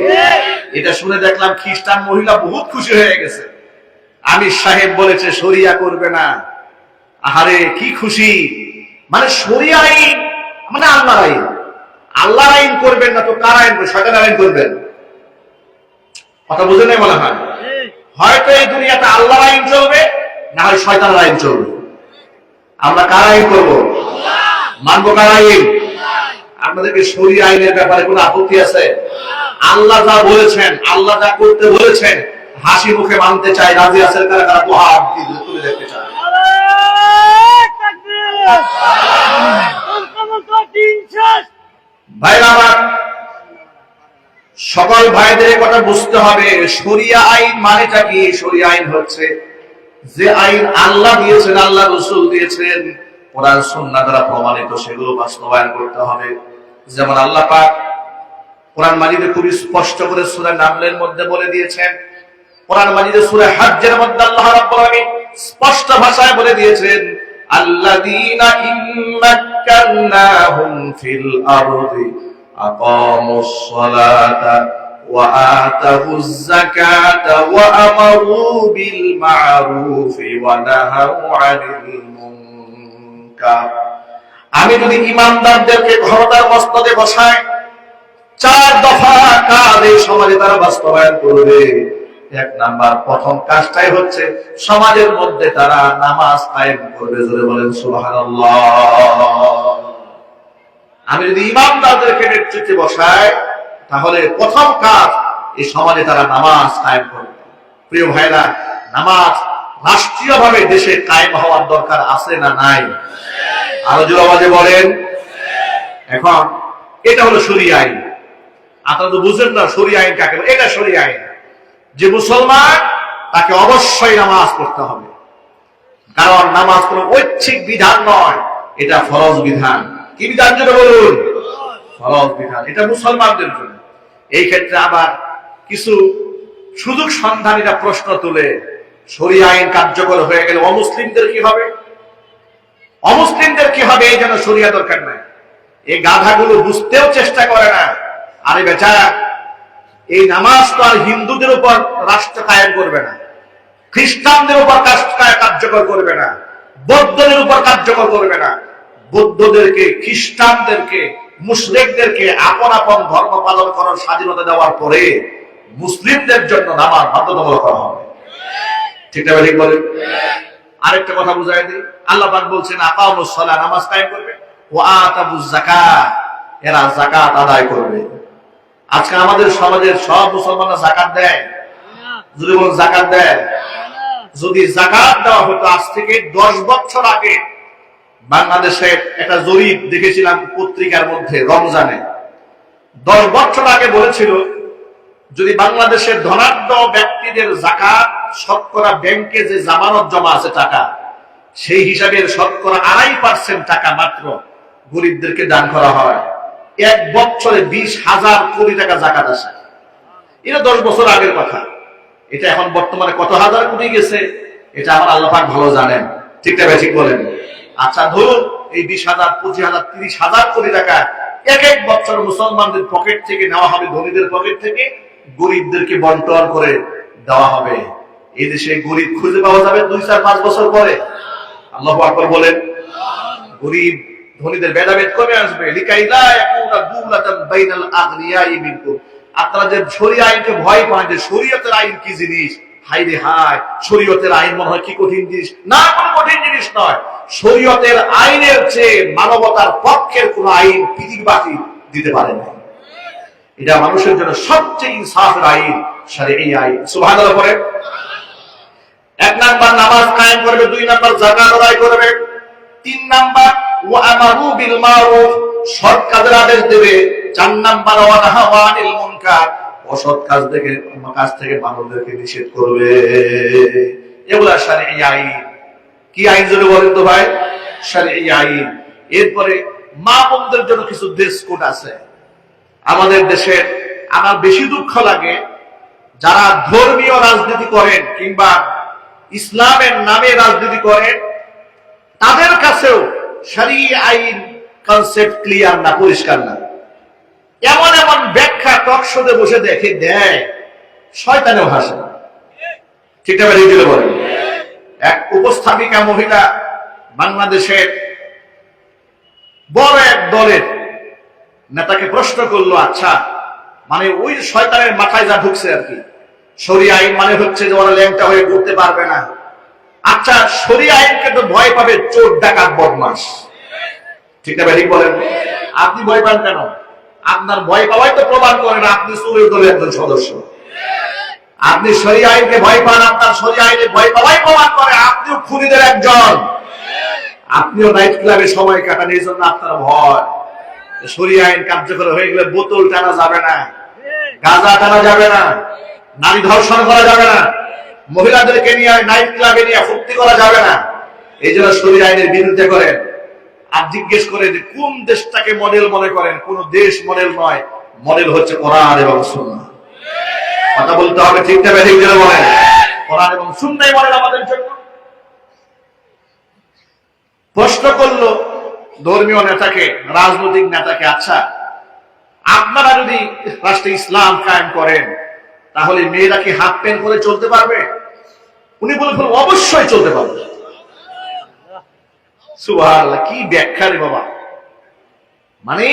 Speaker 1: এটা শুনে দেখলাম খ্রিস্টান মহিলা বহুত খুশি হয়ে গেছে। আমির সাহেব বলেছে শরিয়া করবে না। আহারে কি খুশি! মানে শরিয়া আইন মানে আল্লাহর আইন। আল্লাহর আইন করবেন না তো কার আইন? শয়তানের আইন করবেন। কথা বুঝে নেই মনে হয়? হয়তো এই দুনিয়াতে আল্লাহর আইন চলবে, না হয় শয়তানের আইন চলবে। আমরা কার আইন করবো? মানবো কার আইন? আপনাদেরকে শরিয়া আইনের ব্যাপারে কোনো আপত্তি আছে? আল্লাহ যা বলেছেন, আল্লাহ যা করতে বলেছেন, হাসি মুখে মানতে চাই। রাজি আছেন কারা কারা? তো হাত দিয়ে তুলে দেখতে চাই। ভাইরা আমার, সকল ভাইদের কথা বুঝতে হবে। শরিয়া আইন মানেটা কি? শরিয়া আইন হচ্ছে যে আইন আল্লাহ দিয়েছেন, আল্লাহ রাসূল দিয়েছেন, কোরআন সুন্নাহ দ্বারা প্রমাণিত, সেগুলো বাস্তবায়ন করতে হবে। যেমন আল্লাহ পাক কোরআন মাজিদে খুব স্পষ্ট করে সূরা নামলের মধ্যে বলে দিয়েছেন, কোরআন মাজিদে সূরা হজ্জের মধ্যে আল্লাহ রাব্বুল আলামিন স্পষ্ট ভাষায় বলে দিয়েছেন, আল্লাযীনা ইম্মাক্কান্নাহুম ফিল আরদি আকামুস সালাতা ওয়া আতাউয যাকাতা ওয়া আমারু বিল মা'রুফি ওয়া নাহাউ আনিল মুনকার। আমি যদি ঈমানদারদেরকে ক্ষমতার মস্তদে বসাই, 4 দফা কাজ এই সমাজে তারা বাস্তবায়ন করবে। 1 নাম্বার, প্রথম কাজটাই হচ্ছে সমাজের মধ্যে তারা নামাজ কায়েম করবে। জোরে বলেন সুবহানাল্লাহ। আমি যদি ইমামদারদেরকে নেতৃত্বে বসাই, তাহলে প্রথম কাজ এই সমাজে তারা নামাজ কায়েম করবে। প্রিয় ভাইরা, নামাজ রাষ্ট্রীয়ভাবে দেশে কায়েম হওয়ার দরকার আছে না নাই? আরো জোরে আওয়াজে বলেন। এখন এটা হলো শরিয়া আইন। আপনারা তো বুঝেন না শরিয়া আইন কাকে বলে। এটা শরিয়া আইন, যে মুসলমান তাকে অবশ্যই নামাজ পড়তে হবে। কারণ নামাজ কোনো ঐচ্ছিক বিধান নয়, এটা ফরজ বিধান। কি বিধান যেটা বলুন? ফরজ বিধান। এটা মুসলমানদের জন্য। এই ক্ষেত্রে আবার কিছু সুযোগ সন্ধানীরা প্রশ্ন তুলে, শরিয়া আইন কার্যকর হয়ে গেলে অমুসলিমদের কি হবে? অমুসলিমদের কি হবে? এই জন্য শরিয়া দরকার নাই। এই গাধাগুলো বুঝতেও চেষ্টা করে না। আরে বেচারা, এই নামাজ তো আর হিন্দুদের উপর রাষ্ট্র কায়েম করবে না, খ্রিস্টানদের উপর কার্যকর করবে না, বৌদ্ধদের উপর কার্যকর করবে না। বৌদ্ধদেরকে, খ্রিস্টানদেরকে, মুশরিকদেরকে আপন আপন ধর্ম পালন করার স্বাধীনতা দেওয়ার পরে মুসলিমদের জন্য নামাজ বাধ্যতামূলক করা হবে। ঠিক না? ঠিক বলেন। আরেকটা কথা বুঝাই দিই, আল্লাহ পাক বলছেন আকামুস সালাহ, নামাজ কায়েম করবে, ওয়া আতাবুজ যাকাত, এরা যাকাত আদায় করবে। আজকে আমাদের সমাজের সব মুসলমানরা যাকাত দেয়? যদি বলেন যাকাত দেয়? যদি যাকাত দেওয়া হতো আজ থেকে 10 বছর আগে, বাংলাদেশে একটা জরিপ দেখেছিলাম পত্রিকার মধ্যে রমজানে, 10 বছর আগে বলেছিল যদি বাংলাদেশের ধনাঢ্য ব্যক্তিদের যাকাত শতকরা ব্যাংকে যে জামানত জমা আছে টাকা, সেই হিসাবের শতকরা 2.5% টাকা মাত্র গরিবদেরকে দান করা হয়, 1 বছরে 20,000 কোটি টাকা যাকাত আসে। এটা 10 বছর আগের কথা। এটা এখন বর্তমানে কত হাজার কোটি গেছে এটা আমার আল্লাহ পাক ভালো জানেন। ঠিক না? ঠিক বলেন। আচ্ছা, ধরুন এই 20,000, 25,000, 30,000 কোটি টাকা এক এক বছর মুসলমানদের পকেট থেকে নেওয়া হবে, ধনীদের পকেট থেকে গরিবদেরকে বন্টন করে দেওয়া হবে। এই দেশে গরিব খুঁজে পাওয়া যাবে 2, 4, 5 বছর পরে। আল্লাহু আকবার বলেন। গরিব ধনীদের ভেদাভেদ কমে আসবে। লিকাইলা ইয়াকুনা দুলাতান বাইনাল আগনিয়াই মিনকুম। আপনারা যে শরিয়া আইনকে ভয় পান, যে শরীয়তের আইন কি জিনিস, হাই রে হাই, শরীয়তের আইন মনে হয় কি কঠিন জিনিস। না, কোনো কঠিন জিনিস নয়। শরীয়তের আইনের চেয়ে মানবতার পক্ষের কোন আইন পৃথিবীবাসী দিতে পারে না। এটা মানুষের জন্য সবচেয়ে ইনসাফের আইন, শরীয়ত আইন। সুবহানাল্লাহ পড়ে। 1 নাম্বার নামাজ কায়েম করবে, 2 নাম্বার যাকাত আদায় করবে, 3 নাম্বার ওয়া আমারু বিল মারুফ, সৎ কাজের আদেশ দেবে, 4 নাম্বার ওয়া নাহাউ আনিল মুনকার, অসৎ কাজ থেকে মানুষদেরকে নিষেধ করবে। এগুলা শরীয়ত আইন। কি আইন যদি বলেন তো ভাই? শরীয়ত আইন। এরপরে মা বোনদের জন্য কিছু ড্রেস কোড আছে আমাদের দেশে। আমার বেশি দুঃখ লাগে যারা ধর্মীয় রাজনীতি করেন কিংবা ইসলামের নামে রাজনীতি করেন, তাদের কাছেও শরীয়ত আইন কনসেপ্ট ক্লিয়ার না, পরিষ্কার না। এমন এমন ব্যাখ্যা টক শোতে বসে দেখে দেয়, শয়তানেও হাসে। ঠিক আছে? দিলে বলেন। এক উপস্থাপিকা মহিলা বাংলাদেশের বড় এক দলের নেতাকে প্রশ্ন করলো, আচ্ছা মানে ওই শয়তানের মাথায় যা ঢুকছে আর কি, শরিয়া আইন মানে হচ্ছে যে ওরা ল্যাংটা হয়ে ঘুরতে পারবে না। আচ্ছা, শরিয়া আইনকে তো ভয় পাবে চোর ডাকাত বদমাস। ঠিক না? ঠিক বলেন। আপনি ভয় পান কেন? আপনার ভয় পাওয়াই তো প্রমাণ করেন আপনি চোরের দলের একজন সদস্য। আপনি শরীয়ত আইনকে ভয় পান, আপনার শরীয়ত আইনে ভয় পাওয়াই প্রমাণ করে আপনিও খুনিদের একজন। আপনিও নাইট ক্লাবে সময় কাটান, এই জন্য আপনার ভয়। শরীয়ত আইন কার্যকর হয়ে গেলে বোতল টানা যাবে না, গাঁজা টানা যাবে না, নারী ধর্ষণ করা যাবে না, মহিলাদেরকে নিয়ে নাইট ক্লাবে নিয়ে ফুর্তি করা যাবে না। এই জন্য শরীয়ত আইনের বিরুদ্ধে করেন। আর জিজ্ঞেস করে যে কোন দেশটাকে মডেল মনে করেন? কোন দেশ মডেল নয়, মডেল হচ্ছে কোরআন এবং সুন্নাহ। কথা বলতে হবে, ঠিক না বেঠিক? যেটা বলেন কোরআন এবং সুন্নাহই মডেল আমাদের জন্য। প্রশ্ন করলো ধর্মীয় নেতাকে, রাজনৈতিক নেতাকে, আচ্ছা আপনারা যদি রাষ্ট্রে ইসলাম কায়েম করেন তাহলে মেয়েরা কি হাফ প্যান্ট পরে চলতে পারবে? উনি বলেছেন অবশ্যই চলতে পারবে। সুবহানাল্লাহ, কি ব্যাখ্যা রে বাবা! মানে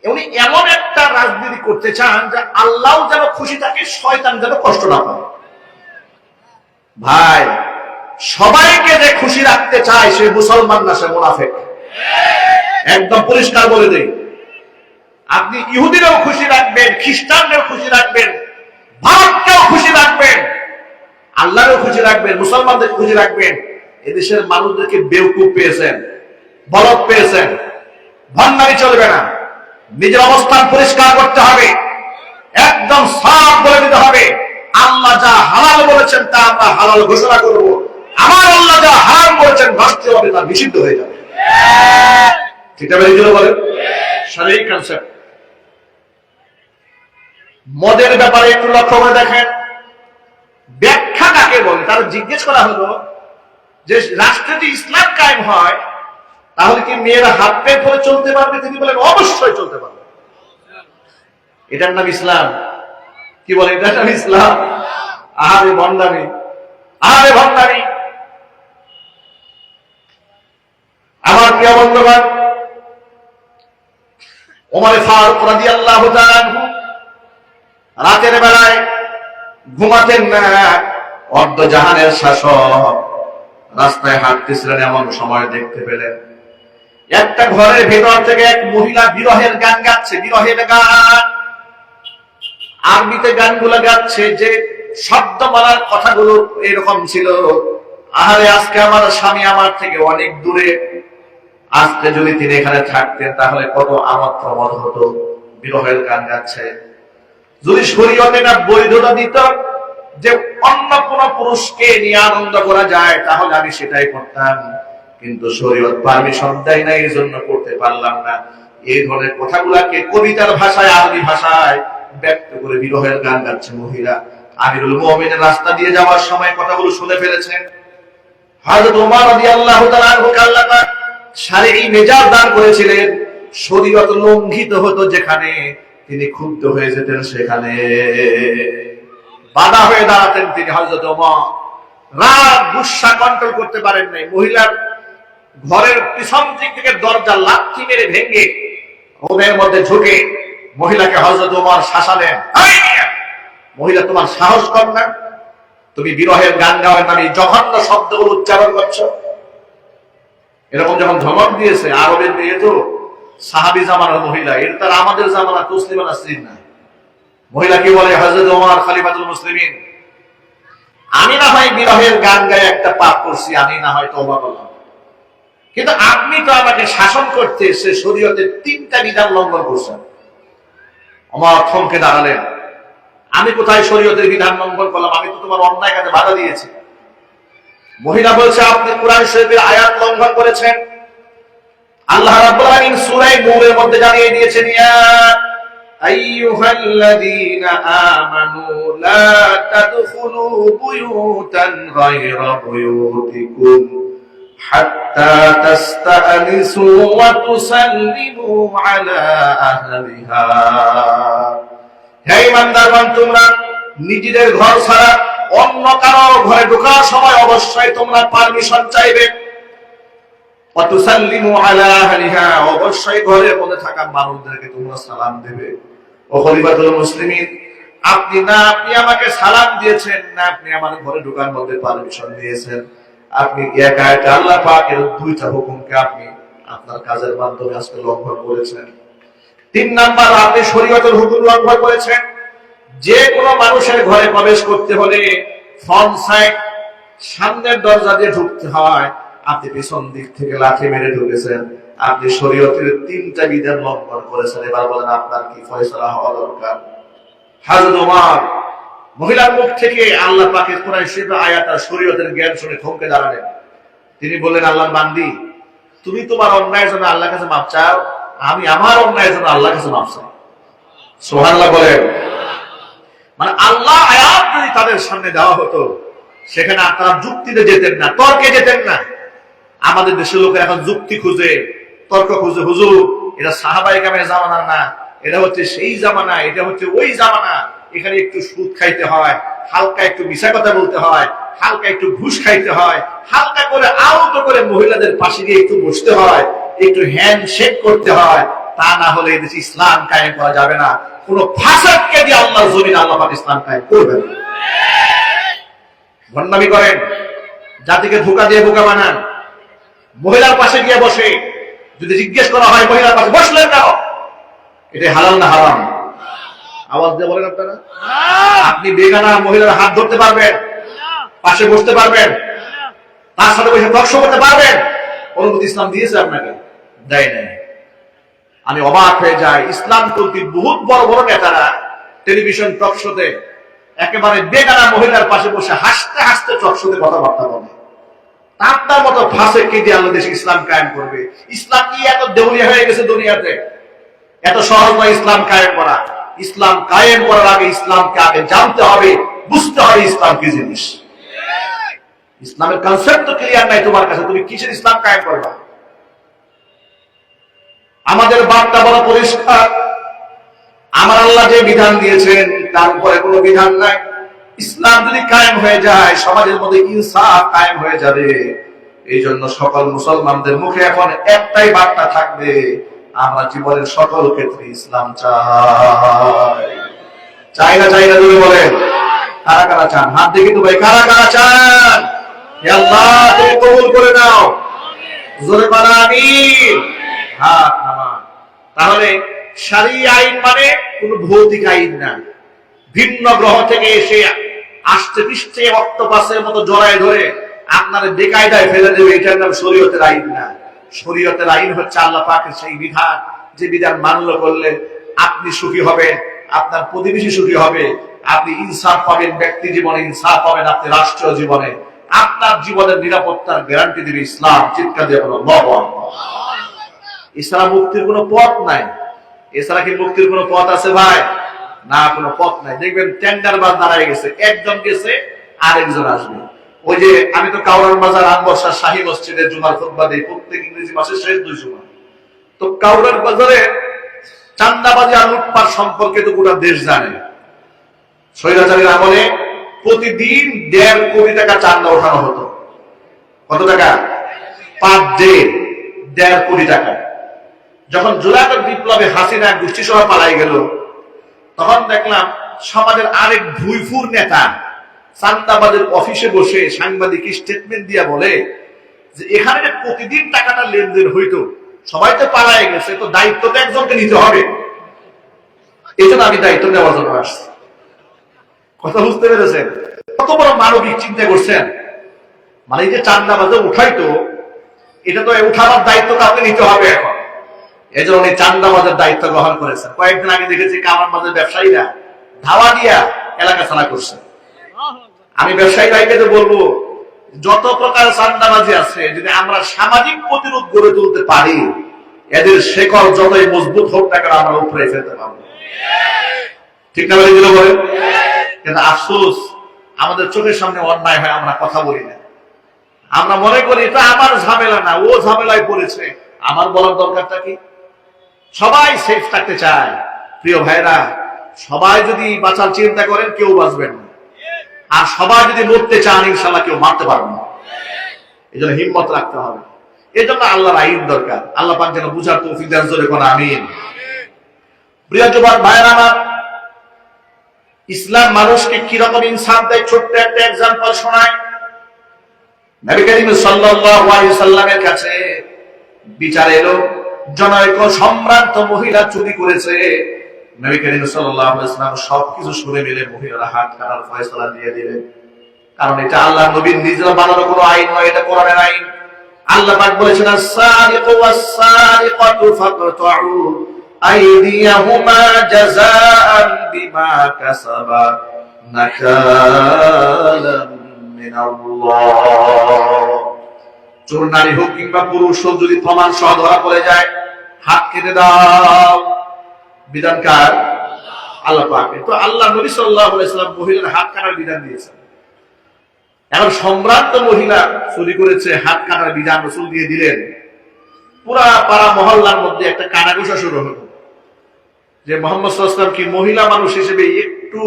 Speaker 1: উনি এমন একটা রাজনীতি করতে চান যে আল্লাহ যেন খুশি থাকে, শয়তান যেন কষ্ট না পায়। ভাই, সবাইকে যে খুশি রাখতে চায় সে মুসলমান না, সে মুনাফিক। একদম পরিষ্কার বলে দেই। আপনি ইহুদিরাও খুশি রাখবেন, খ্রিস্টানরাও খুশি রাখবেন, ভারতকেও খুশি রাখবেন, আল্লাহরও খুশি রাখবেন, মুসলমানদের খুশি রাখবেন। এদেশের মানুষদেরকে বেওকুফ পেয়েছেন, বলদ পেয়েছেন। ভণ্ডামি চলবে না। নিজের অবস্থান পরিষ্কার করতে হবে, একদম সাফ বলে দিতে হবে আল্লাহ যা হালাল বলেছেন তা আমরা হালাল ঘোষণা করব, আমার আল্লাহ যা হারাম বলেছেন নষ্ট হবে, তা নিষিদ্ধ হয়ে যাবে। ঠিক আছে? বলেন শারীরিক কনসেপ্ট। মদের ব্যাপারে একটু লক্ষ্য করে দেখেন, ব্যাখ্যা কাকে বলে? তার জিজ্ঞেস করা হলো যে রাষ্ট্রে যদি ইসলাম কায়েম হয় তাহলে কি মেয়েরা হাফ প্যান্ট পরে চলতে পারবে? তিনি বলেন অবশ্যই চলতে পারবে। এটার নাম ইসলাম? কি বলে এটার নাম ইসলাম? আহারে ভণ্ডামি, আহারে ভণ্ডামি। আমার প্রিয় বন্ধুগণ, ওমর ফারুক রাদিয়াল্লাহু তাআলা আনহু রাতের বেলায় ঘুমাতেন না। অর্ধ জাহানের শাসক রাস্তায় হাঁটতেছিলেন, এমন সময় দেখতে পেলেন একটা ঘরের ভেতর থেকে এক মহিলা বিরহের গান গাচ্ছে। বিরহের গান, আরবিতে গানগুলো গাচ্ছে, যে শব্দমালার কথাগুলো এরকম ছিল, আহারে আজকে আমার স্বামী আমার থেকে অনেক দূরে, আজকে যদি তিনি এখানে থাকতেন তাহলে কত আমোদ প্রমোদ হতো। বিরহের গান গাচ্ছে। যদি শরীয়ত এটা বৈধতা দিত যে অন্য কোন পুরুষকে নিয়ে আনন্দ করা যায় তাহলে আমি সেটাই করতাম, কিন্তু শরীয়ত পারমিশন দেয় না, এই জন্য করতে পারলাম না। এই ধরনের কথাগুলাকে কবিতার ভাষায়, আরবি ভাষায় ব্যক্ত করে বিরহের গান গাচ্ছে মহিলা। আমিরুল মুমিনের রাস্তা দিয়ে যাওয়ার সময় কথাগুলো শুনে ফেলেছেন। হযরত ওমর রাদিয়াল্লাহু তাআলা আনহুকে আল্লাহ পাক শারঈ মেজাজ দান করেছিলেন। শরীয়ত লঙ্ঘিত হতো যেখানে তিনি ক্ষুব্ধ হয়ে যেতেন, সেখানে বাধা হয়ে দাঁড়াতেন তিনি। হযরত ওমর রাগ গুসা কন্ট্রোল করতে পারেন নাই। মহিলার ঘরের পিছন দিক থেকে দরজা লাথি মেরে ভেঙে রুমের মধ্যে ঢুকে মহিলাকে হযরত ওমর শাসালেন। মহিলা, তোমার সাহস কম না? তুমি বিরহের গান গাওয়ার নামে জঘন্য শব্দগুলো উচ্চারণ করছো। এরকম যখন ধমক দিয়েছে, আরবের মেয়ে তো, সাহাবী জামানার মহিলা, এর তার আমাদের জামানা তসলিমা নাসরিন না। মহিলা কি বলে? হযরত ওমর খলিফাতুল মুসলিমিন, আমি না হয় বিরহের গান গায়ে একটা পাপ করছি, আমি না হয় তওবা করলাম, কিন্তু আপনি তো আমাকে শাসন করতে এসে শরীয়তের 3টা বিধান লঙ্ঘন করছেন। ওমর থমকে দাঁড়ালেন। আমি কোথায় শরীয়তের বিধান লঙ্ঘন করলাম? আমি তো তোমার অন্যায় কাজে বাধা দিয়েছি। মহিলা বলছে, আপনি কোরআন শরীফের আয়াত লঙ্ঘন করেছেন। আল্লাহ রাব্বুল আলামিন সূরা নূরের মধ্যে জানিয়ে দিয়েছেন, ইয়া আইয়ুহাল্লাযীনা আমানু লা তাদখুলু বুয়ুতান গায়রা বুয়ুতিকুম হাত্তা তাস্তানিসু ওয়া তুসাল্লিমু আলা আহলিহা। হে ঈমানদারগণ, তোমরা নিজেদের ঘর ছাড়া অন্য কারো ঘরে ঢোকার সময় অবশ্যই তোমরা পারমিশন চাইবে। ওয়া তুসাল্লিমু আলা আহলিহা, অবশ্যই ঘরের মধ্যে থাকা মানুষদেরকে তোমরা সালাম দেবে। ও খলিফাতুল মুসলিমিন, আপনি আমাকে সালাম দিয়েছেন না, আপনি আমার ঘরে ঢোকার মধ্যে পারমিশন দিয়েছেন। আপনি একা একা আল্লাহ পাকের 2টা হুকুমকে আপনি আপনার কাজের মাধ্যমে আজকে লঙ্ঘন করেছেন। তিন নাম্বার, আপনি শরীয়তের হুকুম লঙ্ঘন করেছেন। যে কোনো মানুষের ঘরে প্রবেশ করতে হলে ফ্রন্ট সাইড, সামনের দরজা দিয়ে ঢুকতে হয়, আপনি পিছন দিক থেকে লাঠি মেরে ঢুকেছেন। আপনি শরীয়তের তিনটা বিধান লঙ্ঘন করেছেন। এবার বলেন আপনার কি ফয়সালা হওয়া দরকার? হযরত ওমর মহিলার মুখ থেকে আল্লাহ পাকের কোরআন শরীফের আয়াত আর শরীয়তের জ্ঞান শুনে থমকে দাঁড়ালেন। তিনি বললেন, আল্লাহর বান্দি, তুমি তোমার অন্যায়ের জন্য আল্লাহর কাছে মাপ চাও, আমি আমার অন্যায়ের জন্য আল্লাহর কাছে মাপ চাই। সুবহানাল্লাহ বলেন। মানে আল্লাহ আয়াত যদি তাদের সামনে দেওয়া হতো, সেখানে আপনারা যুক্তিতে যেতেন না, তর্কে যেতেন না। আমাদের দেশের লোকের এখন যুক্তি খুঁজে, তর্ক খুঁজে। হুজুর, এটা সাহাবায়ে কেরামের জামানা না, এটা হচ্ছে সেই জামানা, এটা হচ্ছে ওই জামানা। এখানে একটু সুদ খাইতে হয়, হালকা একটু মিছা কথা বলতে হয়, হালকা একটু ঘুষ খাইতে হয়, হালকা করে আলতো করে মহিলাদের পাশে গিয়ে একটু বসতে হয়, একটু হ্যান্ডশেক করতে হয়। তা না হলে এই দেশে ইসলাম কায়েম করা যাবে না। কোন ফাসাদকে দিয়ে আল্লাহর জমিনে আল্লাহ পাক ইসলাম কায়েম করবেন। ভণ্ডামি করেন, জাতিকে ধোঁকা দিয়ে বোকা বানান। মহিলার পাশে গিয়ে বসে যদি জিজ্ঞেস করা হয় মহিলার পাশে বসলেন কেন, এটা হালাল না হারাম? আওয়াজ দিয়ে বলেন আপনারা। আপনি বেগানা মহিলার হাত ধরতে পারবেন, পাশে বসতে পারবেন, তার সাথে বসে টকশো করতে পারবেন? অনুমতি ইসলাম দিয়েছে আপনাকে? দেয় নাই। আমি অবাক হয়ে যাই, ইসলামপন্থী বহুত বড় বড় নেতারা টেলিভিশন টকশোতে একেবারে বেগানা মহিলার পাশে বসে হাসতে হাসতে টকশোতে কথাবার্তা বলে। আপনার মতো ফাসেককে দিয়ে আল্লাহ দেশে ইসলাম কায়েম করবে? ইসলাম কি এত দেউলিয়া হয়ে গেছে দুনিয়াতে? এত সহজ নয় ইসলাম কায়েম করা। ইসলাম কায়েম করার আগে ইসলামকে আগে জানতে হবে, বুঝতে হবে ইসলাম কি জিনিস। ইসলামের কনসেপ্ট তো ক্লিয়ার নাই তোমার কাছে, তুমি কিসের ইসলাম কায়েম করবা? আমাদের বার্তা বড় পরিষ্কার, আমার আল্লাহ যে বিধান দিয়েছেন তার উপরে কোনো বিধান নাই। ইসলাম যদি কায়েম হয়ে যায়, সমাজের মধ্যে ইনসাফ কায়েম হয়ে যাবে। এই জন্য সকল মুসলমানদের মুখে এখন একটাই বার্তা থাকবে, আমরা জীবনের সকল ক্ষেত্রে ইসলাম চাই। চাই না চাই না যদি বলেন, কারা কারা চান? হাত দেখি তো ভাই, কারা কারা চান? হে আল্লাহ, তুমি কবুল করে নাও। জোরে বলা আমিন। হাত নামান। তাহলে শরীয়ত আইন মানে কোন ভৌতিক আইন না, ভিন্ন গ্রহ থেকে এসে আস্তে পৃষ্ঠে অক্টোপাসের মতো জড়ায় ধরে আপনার বেকায়দায় ফেলে দেবে, এটার নাম শরীয়তের আইন না। শরীয়তের আইন হচ্ছে আল্লাহ পাকের সেই বিধান, যে বিধান মান্য করলে আপনি সুখী হবেন, আপনার প্রতিবেশী সুখী হবে, আপনি ইনসাফ পাবেন, ব্যক্তি জীবনে ইনসাফ পাবেন, আপনি রাষ্ট্রীয় জীবনে, আপনার জীবনের নিরাপত্তার গ্যারান্টি দেবে ইসলাম। চিৎকার দিয়ে বলো আল্লাহু আকবার। এছাড়া মুক্তির কোনো পথ নাই। এছাড়া কি মুক্তির কোনো পথ আছে ভাই? না, কোনো পথ নাই। দেখবেন টেন্ডার বাজ দাঁড়ায় গেছে, একজন গেছে আরেকজন আসবে। ওই যে আমি তো কাউরান বাজার আনবর্ষা শাহী মসজিদে জুমার খুতবা দেই প্রত্যেক ইংরেজি মাসের শেষ 2 জুমা। তো কাউরান বাজারে চাঁদাবাজি আর লুটপাট সম্পর্কে তো গোটা দেশ জানে। স্বৈরাচারীর আমলে প্রতিদিন 1.5 কোটি টাকা চাঁদা ওঠানো হতো। কত টাকা? পার ডে 1.5 কোটি টাকা। যখন জুলাইয়ের বিপ্লবে হাসিনা গোষ্ঠী সহ পালাই গেল, তখন দেখলাম সমাজের আরেক ভুইফুর নেতা চাঁদাবাজের অফিসে বসে সাংবাদিক স্টেটমেন্ট দিয়া বলে যে এখানে যে প্রতিদিন টাকাটা লেনদেন হইতো, সবাই তো পালাই গেছে, তো দায়িত্বটা একজনকে নিতে হবে, এই জন্য আমি দায়িত্ব নেওয়ার জন্য আসছি। কথা বুঝতে পেরেছেন? কত বড় মানবিক চিন্তা করছেন। মানে এই যে চাঁদাবাজে উঠাইতো, এটা তো উঠাবার দায়িত্বটা আপনি নিতে হবে এখন। এই জন্য উনি চাঁদাবাজের দায়িত্ব গ্রহণ করেছেন। কয়েকদিন আগে দেখেছি কামার বাজার ব্যবসায়ীরা ধাওয়া দিয়া এলাকা ছাড়া করছে। আমি ব্যবসায়ী ভাইকে তো বলবো, যত প্রকার চাঁদাবাজি আছে, যদি আমরা সামাজিক প্রতিরোধ গড়ে তুলতে পারি, এদের শেকড় যতই মজবুত হোক না কেন আমরা উপরে ফেলতে পারবো। ঠিক না বলে বলেন? কিন্তু আফসোস, আমাদের চোখের সামনে অন্যায় হয়, আমরা কথা বলি না। আমরা মনে করি এটা আমার ঝামেলা না, ও ঝামেলায় পড়েছে, আমার বলার দরকারটা কি? সবাই সেফ থাকতে চায়। প্রিয় ভাইরা, সবাই যদি বাঁচার চিন্তা করেন কেউ বাঁচবেন না, আর সবাই যদি মরতে চান ইনশাআল্লাহ কেউ মারতে পারবে না। এই জন্য হিম্মত রাখতে হবে। এই জন্য আল্লাহর আইন দরকার। আল্লাহ পাক যেন বুঝার তৌফিক দান করে কোন আমিন। প্রিয় যুবক ভাইরা আমার, ইসলাম মানুষকে কিরকম ইনসাফ দেয় ছোট্ট একটা এক্সাম্পল শোনায়। নবী করিম সাল্লাল্লাহু আলাইহি সাল্লামের কাছে বিচার এলো, জনৈক সম্ভ্রান্ত মহিলা চুরি করেছে। নবী করিম সাল্লাল্লাহু আলাইহি ওয়াসাল্লাম সবকিছু শুনে মিলে মহিলার হাত কাটার ফয়সালা দিয়ে দিলেন। কারণ এটা আল্লাহ নবীর নিজের বানানো কোনো আইন নয়, এটা কোরআনের আইন। আল্লাহ পাক বলেছেন আস-সারিকু ওয়াস-সারিকাতু ফাকতাউ আইদিয়াহুমা জাযাআন বিমা কাসাবা নাকালাম মিনাল্লাহ। চোর নারী হোক কিংবা পুরুষ হোক, যদি প্রমাণ সহ ধরা পড়ে যায় হাত কেটে দাও। বিধান কার? আল্লাহ পাকের। তো আল্লাহ নবী সাল্লাল্লাহু আলাইহি ওয়াসাল্লাম মহিলার হাত কাটার বিধান দিয়েছেন। এখন সম্ভ্রান্ত মহিলা চুরি করেছে, হাত কাটার বিধান রাসূল দিয়ে দিলেন। পুরা পাড়া মহল্লার মধ্যে একটা কানাঘুষা শুরু হলো যে মুহাম্মদ সাল্লাল্লাহু আলাইহি ওয়াসাল্লাম কি মহিলা মানুষ হিসেবে একটু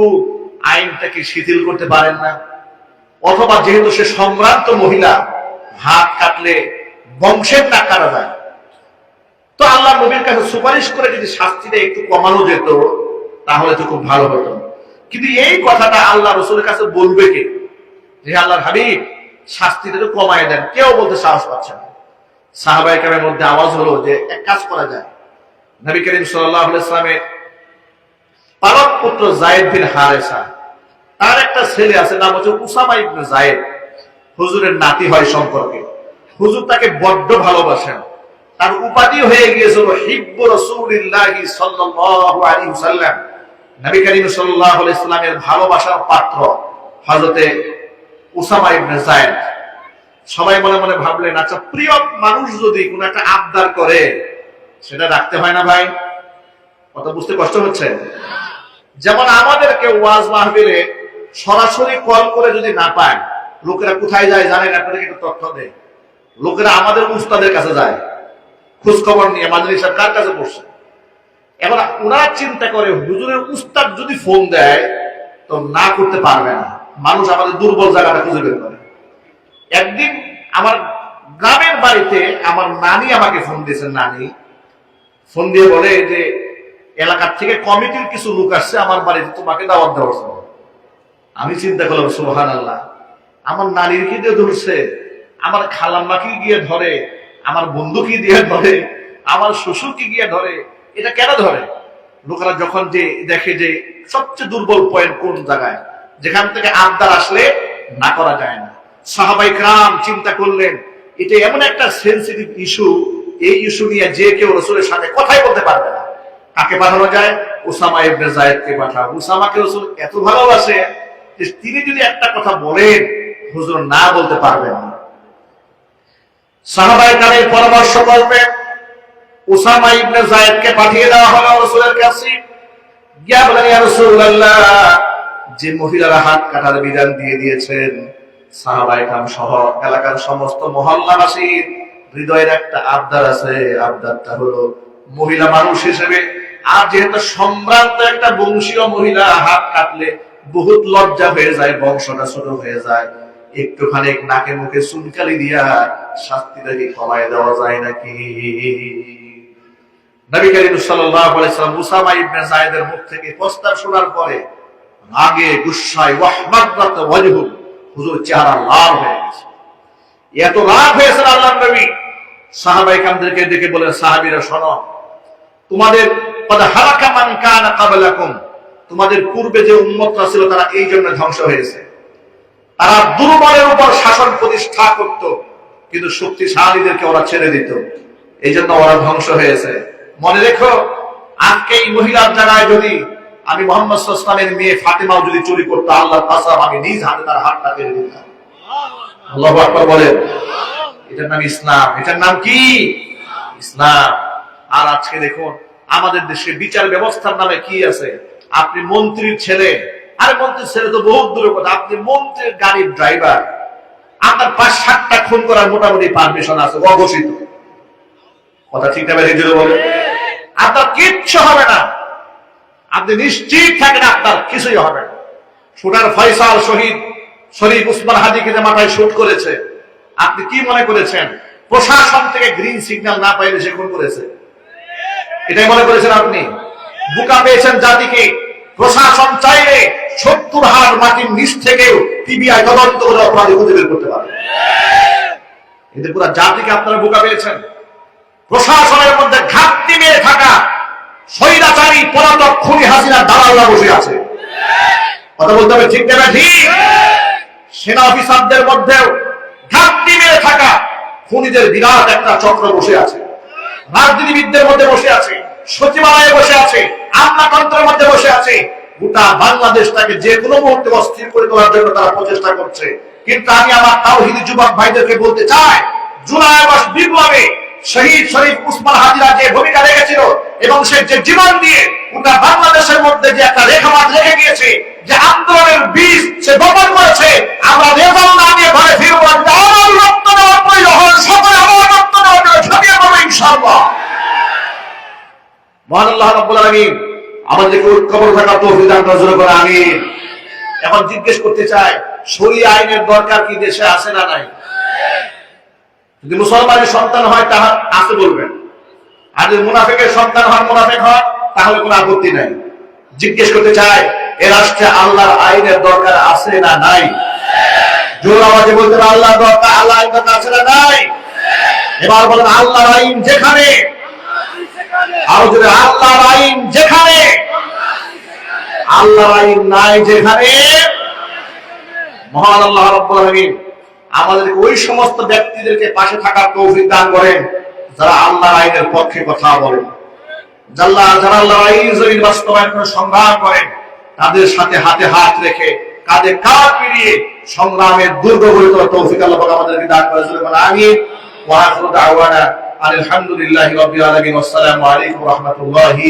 Speaker 1: আইনটাকে শিথিল করতে পারেন না? অথবা যেহেতু সে সম্ভ্রান্ত মহিলা, হাত কাটলে বংশের নাক কাটা যায়, তো আল্লাহ নবীর কাছে সুপারিশ করে যদি শাস্তিটা একটু কমানো যেত তাহলে তো খুব ভালো হতো। কিন্তু এই কথাটা আল্লাহ রাসূলের কাছে বলবে কে? যে আল্লাহর হাবিব শাস্তিটা তো কমায় দেন, কেউ বলতে সাহস পাচ্ছে না। সাহাবায়ে কেরামের মধ্যে আওয়াজ হলো যে এক কাজ করা যায়। নবী করিম সাল্লাল্লাহু আলাইহি ওয়াসাল্লামের পালক পুত্র যায়েদ বিন হারেসা, তার একটা ছেলে আছে, নাম হচ্ছে উসামা ইবনে যায়েদ, হুজুরের নাতি হয় সম্পর্কে। হুজুর তাকে বড্ড ভালোবাসেন। তার উপাধি হয়ে গিয়েছিল হিব্বু রাসূলিল্লাহি সাল্লাল্লাহু আলাইহি ওয়াসাল্লাম। নবী করিম সাল্লাল্লাহু আলাইহি ওয়াসাল্লামের ভালোবাসার পাত্র হযরতে উসামা ইবনে যায়েদ। সবাই মনে মনে ভাবলেন, আচ্ছা প্রিয় মানুষ যদি কোনো একটা আবদার করে সেটা রাখতে হয় না ভাই? কথা বুঝতে কষ্ট হচ্ছে? যেমন আমাদেরকে ওয়াজ মাহফিলে সরাসরি কল করে যদি না পায়, লোকেরা কোথায় যায় জানেন? আপনাদেরকে একটু তথ্য দেয়। লোকেরা আমাদের উস্তাদের কাছে যায় খোঁজ খবর নিয়ে, মাদ্রাসা কার কাছে পড়ছে। এবার ওরা চিন্তা করে হুজুরের উস্তাদ যদি ফোন দেয় তো না করতে পারবে না। মানুষ আমাদের দুর্বল জায়গাটা খুঁজে বের করে। একদিন আমার গ্রামের বাড়িতে আমার নানি আমাকে ফোন দিয়েছেন। নানি ফোন দিয়ে বলে যে এলাকার থেকে কমিটির কিছু লোক আসছে আমার বাড়িতে, তোমাকে দাওয়াত দেওয়ার জন্য। আমি চিন্তা করলাম সুবহানাল্লাহ, আমার নানির কি দিয়ে ধরছে, আমার খালাম্মাকে গিয়ে ধরে, আমার বন্ধুকে দিয়ে ধরে, আমার শ্বশুরকে গিয়ে ধরে, এটা কেন ধরে? লোকেরা যখন যে দেখে যে সবচেয়ে দুর্বল পয়েন্ট কোন জায়গায়, যেখান থেকে আবদার আসলে না করা যায় না। সাহাবায়ে কেরাম চিন্তা করলেন এটা এমন একটা সেনসিটিভ ইস্যু, এই ইস্যু নিয়ে যে কেউ রাসূলের সাথে কথাই বলতে পারবে না। কাকে পাঠানো যায়? উসামা ইবনে যায়েদকে পাঠাও। উসামাকে রাসূল এত ভালোবাসে যে তিনি যদি একটা কথা বলেন হুজুর না বলতে পারবেন না। সাহাবায়ে কেরামের পরামর্শ করবে উসামা ইবনে যায়েদকে পাঠিয়ে দেওয়া হলো রাসূলের কাছে। গিয়া বলেন, ইয়া রাসূলুল্লাহ, যে মহিলারা হাত কাটার বিধান দিয়ে দিয়েছেন, সাহাবায়ে কেরাম সহ এলাকার সমস্ত মহল্লাবাসীর হৃদয়ের একটা আবদার আছে। আবদারটা হলো মহিলা মানুষ হিসেবে, আর যেহেতু সম্ভ্রান্ত একটা বংশীয় মহিলা, হাত কাটলে বহুত লজ্জা হয়ে যায়, বংশটা ছোট হয়ে যায়, একটুখানি নাকে মুখে চুনকালি দিয়া শাস্তিটাকে কমায় দেওয়া যায় নাকি? নবী করিম সাল্লাল্লাহু আলাইহি ওয়াসাল্লাম উসামা ইবনে যায়েদের মুখ থেকে প্রস্তাব শোনার পরে রাগে গুসায় ওয়াহমাদাত ওয়াজহু, হুজুর চেহারা লাল হয়ে গেছে। এত রাগ হয়েছে আল্লাহর নবী সাহাবায়ে কেরামদেরকে ডেকে বলেন, সাহাবীরা শোনো, তোমাদের কদ হালাকা মান কানা ক্বাবলাকুম, তোমাদের পূর্বে যে উম্মতরা ছিল তারা এই জন্য ধ্বংস হয়েছে। তারা দুর্বলের উপর শাসন প্রতিষ্ঠা করত, কিন্তু শক্তিশালীদেরকে ওরা ছেড়ে দিত, এই জন্য ওরা ধ্বংস হয়েছে। মনে রেখো, আজকে এই মহিলার জায়গায় যদি আমি মুহাম্মদ সাল্লাল্লাহু আলাইহি ওয়াসাল্লামের মেয়ে ফাতেমাও যদি চুরি করতো, আল্লাহর কসম আমি নিজ হাতে তার হাতটা কেটে দিতাম। আল্লাহু আকবার বলেন। এটার নাম ইসলাম। এটার নাম কি? ইসলাম। আর আজকে দেখুন আমাদের দেশে বিচার ব্যবস্থার নামে কি আছে? আপনি মন্ত্রীর ছেলে, আরে মন্ত্রীর ছেলে তো বহুত দূরের কথা, আপনি মন্ত্রীর গাড়ির ড্রাইভার, আপনার 5-7টা খুন করার মোটামুটি পারমিশন আছে, অঘোষিত। কথা ঠিক না বেরিয়ে দিল বলে? আপনার কিচ্ছু হবে না, আপনি নিশ্চিত থাকেন আপনার কিছুই হবে না। শুটার ফয়সাল শহীদ শরীফ উসমান হাদিকে যে মাথায় শুট করেছে, আপনি কি মনে করেছেন প্রশাসন থেকে গ্রিন সিগন্যাল না পাইলে সে খুন করেছে? এটাই মনে করেছেন আপনি? বোকা পেয়েছেন জাতিকে। প্রশাসন চাইলে 70 হাত মাটির নিচ থেকেও পিবিআই তদন্ত করে অপরাধী খুঁজে বের করতে পারে। এতে পুরো জাতিকে আপনারা বোকা পেয়েছেন।
Speaker 2: প্রশাসনের মধ্যে ঘাটতি মেরে থাকা স্বৈরাচারী পলাতক খুনি হাসিনার দালালরা বসে আছে। কথা বলতে হবে ঠিক না ঠিক? সেনা অফিসারদের মধ্যেও ঘাটতি মেরে থাকা খুনিদের বিরাট একটা চক্র বসে আছে। রাজনীতিবিদদের মধ্যে বসে আছে, সচিবালয়ে বসে আছে, আমলাতন্ত্রের মধ্যে বসে আছে। গোটা বাংলাদেশটাকে যে কোনো মুহূর্তে অস্থির করে তোলার জন্য তারা প্রচেষ্টা করছে। কিন্তু আমি আমার তাওহীদি যুবক ভাইদেরকে বলতে চাই, জুলাই আগস্ট বিপ্লবে শহীদ শরীফ উসমান হাজিরা যে ভূমিকা রেখেছিল এবং সে যে জীবন দিয়ে গোটা বাংলাদেশের মধ্যে যে একটা রেখাপাত রেখে গিয়েছে, যে আন্দোলনের বীজ সে বপন করেছে, আমরা রেজাল্ট না নিয়ে ঘরে ফিরবো। আমার রক্ত দেওয়ার প্রয়োজন, সকলে আমার রক্ত দেওয়ার জন্য ঝাঁপিয়ে পড়বো ইনশাআল্লাহ। মহান আল্লাহ রাব্বুল আলামিন আমাদেরকে ঐক্যবদ্ধ থাকার তৌফিক দান করেন, আমিন। এখন জিজ্ঞেস করতে চাই, শরিয়া আইনের দরকার কি দেশে আছে না নাই? যদি মুসলমানের সন্তান হয় তাহলে আছে বলবেন, আর যদি মুনাফিকের সন্তান হয়, মুনাফিক হয়, তাহলে কোনো আপত্তি নাই। জিজ্ঞেস করতে চাই, এ রাষ্ট্রে আল্লাহর আইনের দরকার আছে না নাই? জোর আওয়াজে বলতে হবে, আল্লাহর দরকার, আল্লাহ আইন দরকার আছে না নাই? এবার বলেন, আল্লাহর আইন যেখানে, আরো যদি আল্লাহর আইন যেখানে, আল্লাহর আইন নাই যেখানে। মহান আল্লাহ রাব্বুল আলামিন আমাদেরকে ওই সমস্ত ব্যক্তিদেরকে পাশে থাকার তৌফিক দান করেন যারা আল্লাহর আইনের পক্ষে কথা বলেন, যারা আল্লাহর আইন জমিন বাস্তবায়ন করে সংগ্রাম করেন, তাদের সাথে হাতে হাত রেখে কাঁধে কাঁধ মিলিয়ে সংগ্রামের দুর্গ গড়ে তোলার তৌফিক আল্লাহ পাক আমাদেরকে দান করেন। আমিন। ওয়া আখিরু দাওয়ানা আলহামদুলিল্লাহি রাব্বিল আলামিন। আসসালামু আলাইকুম ওয়া রাহমাতুল্লাহি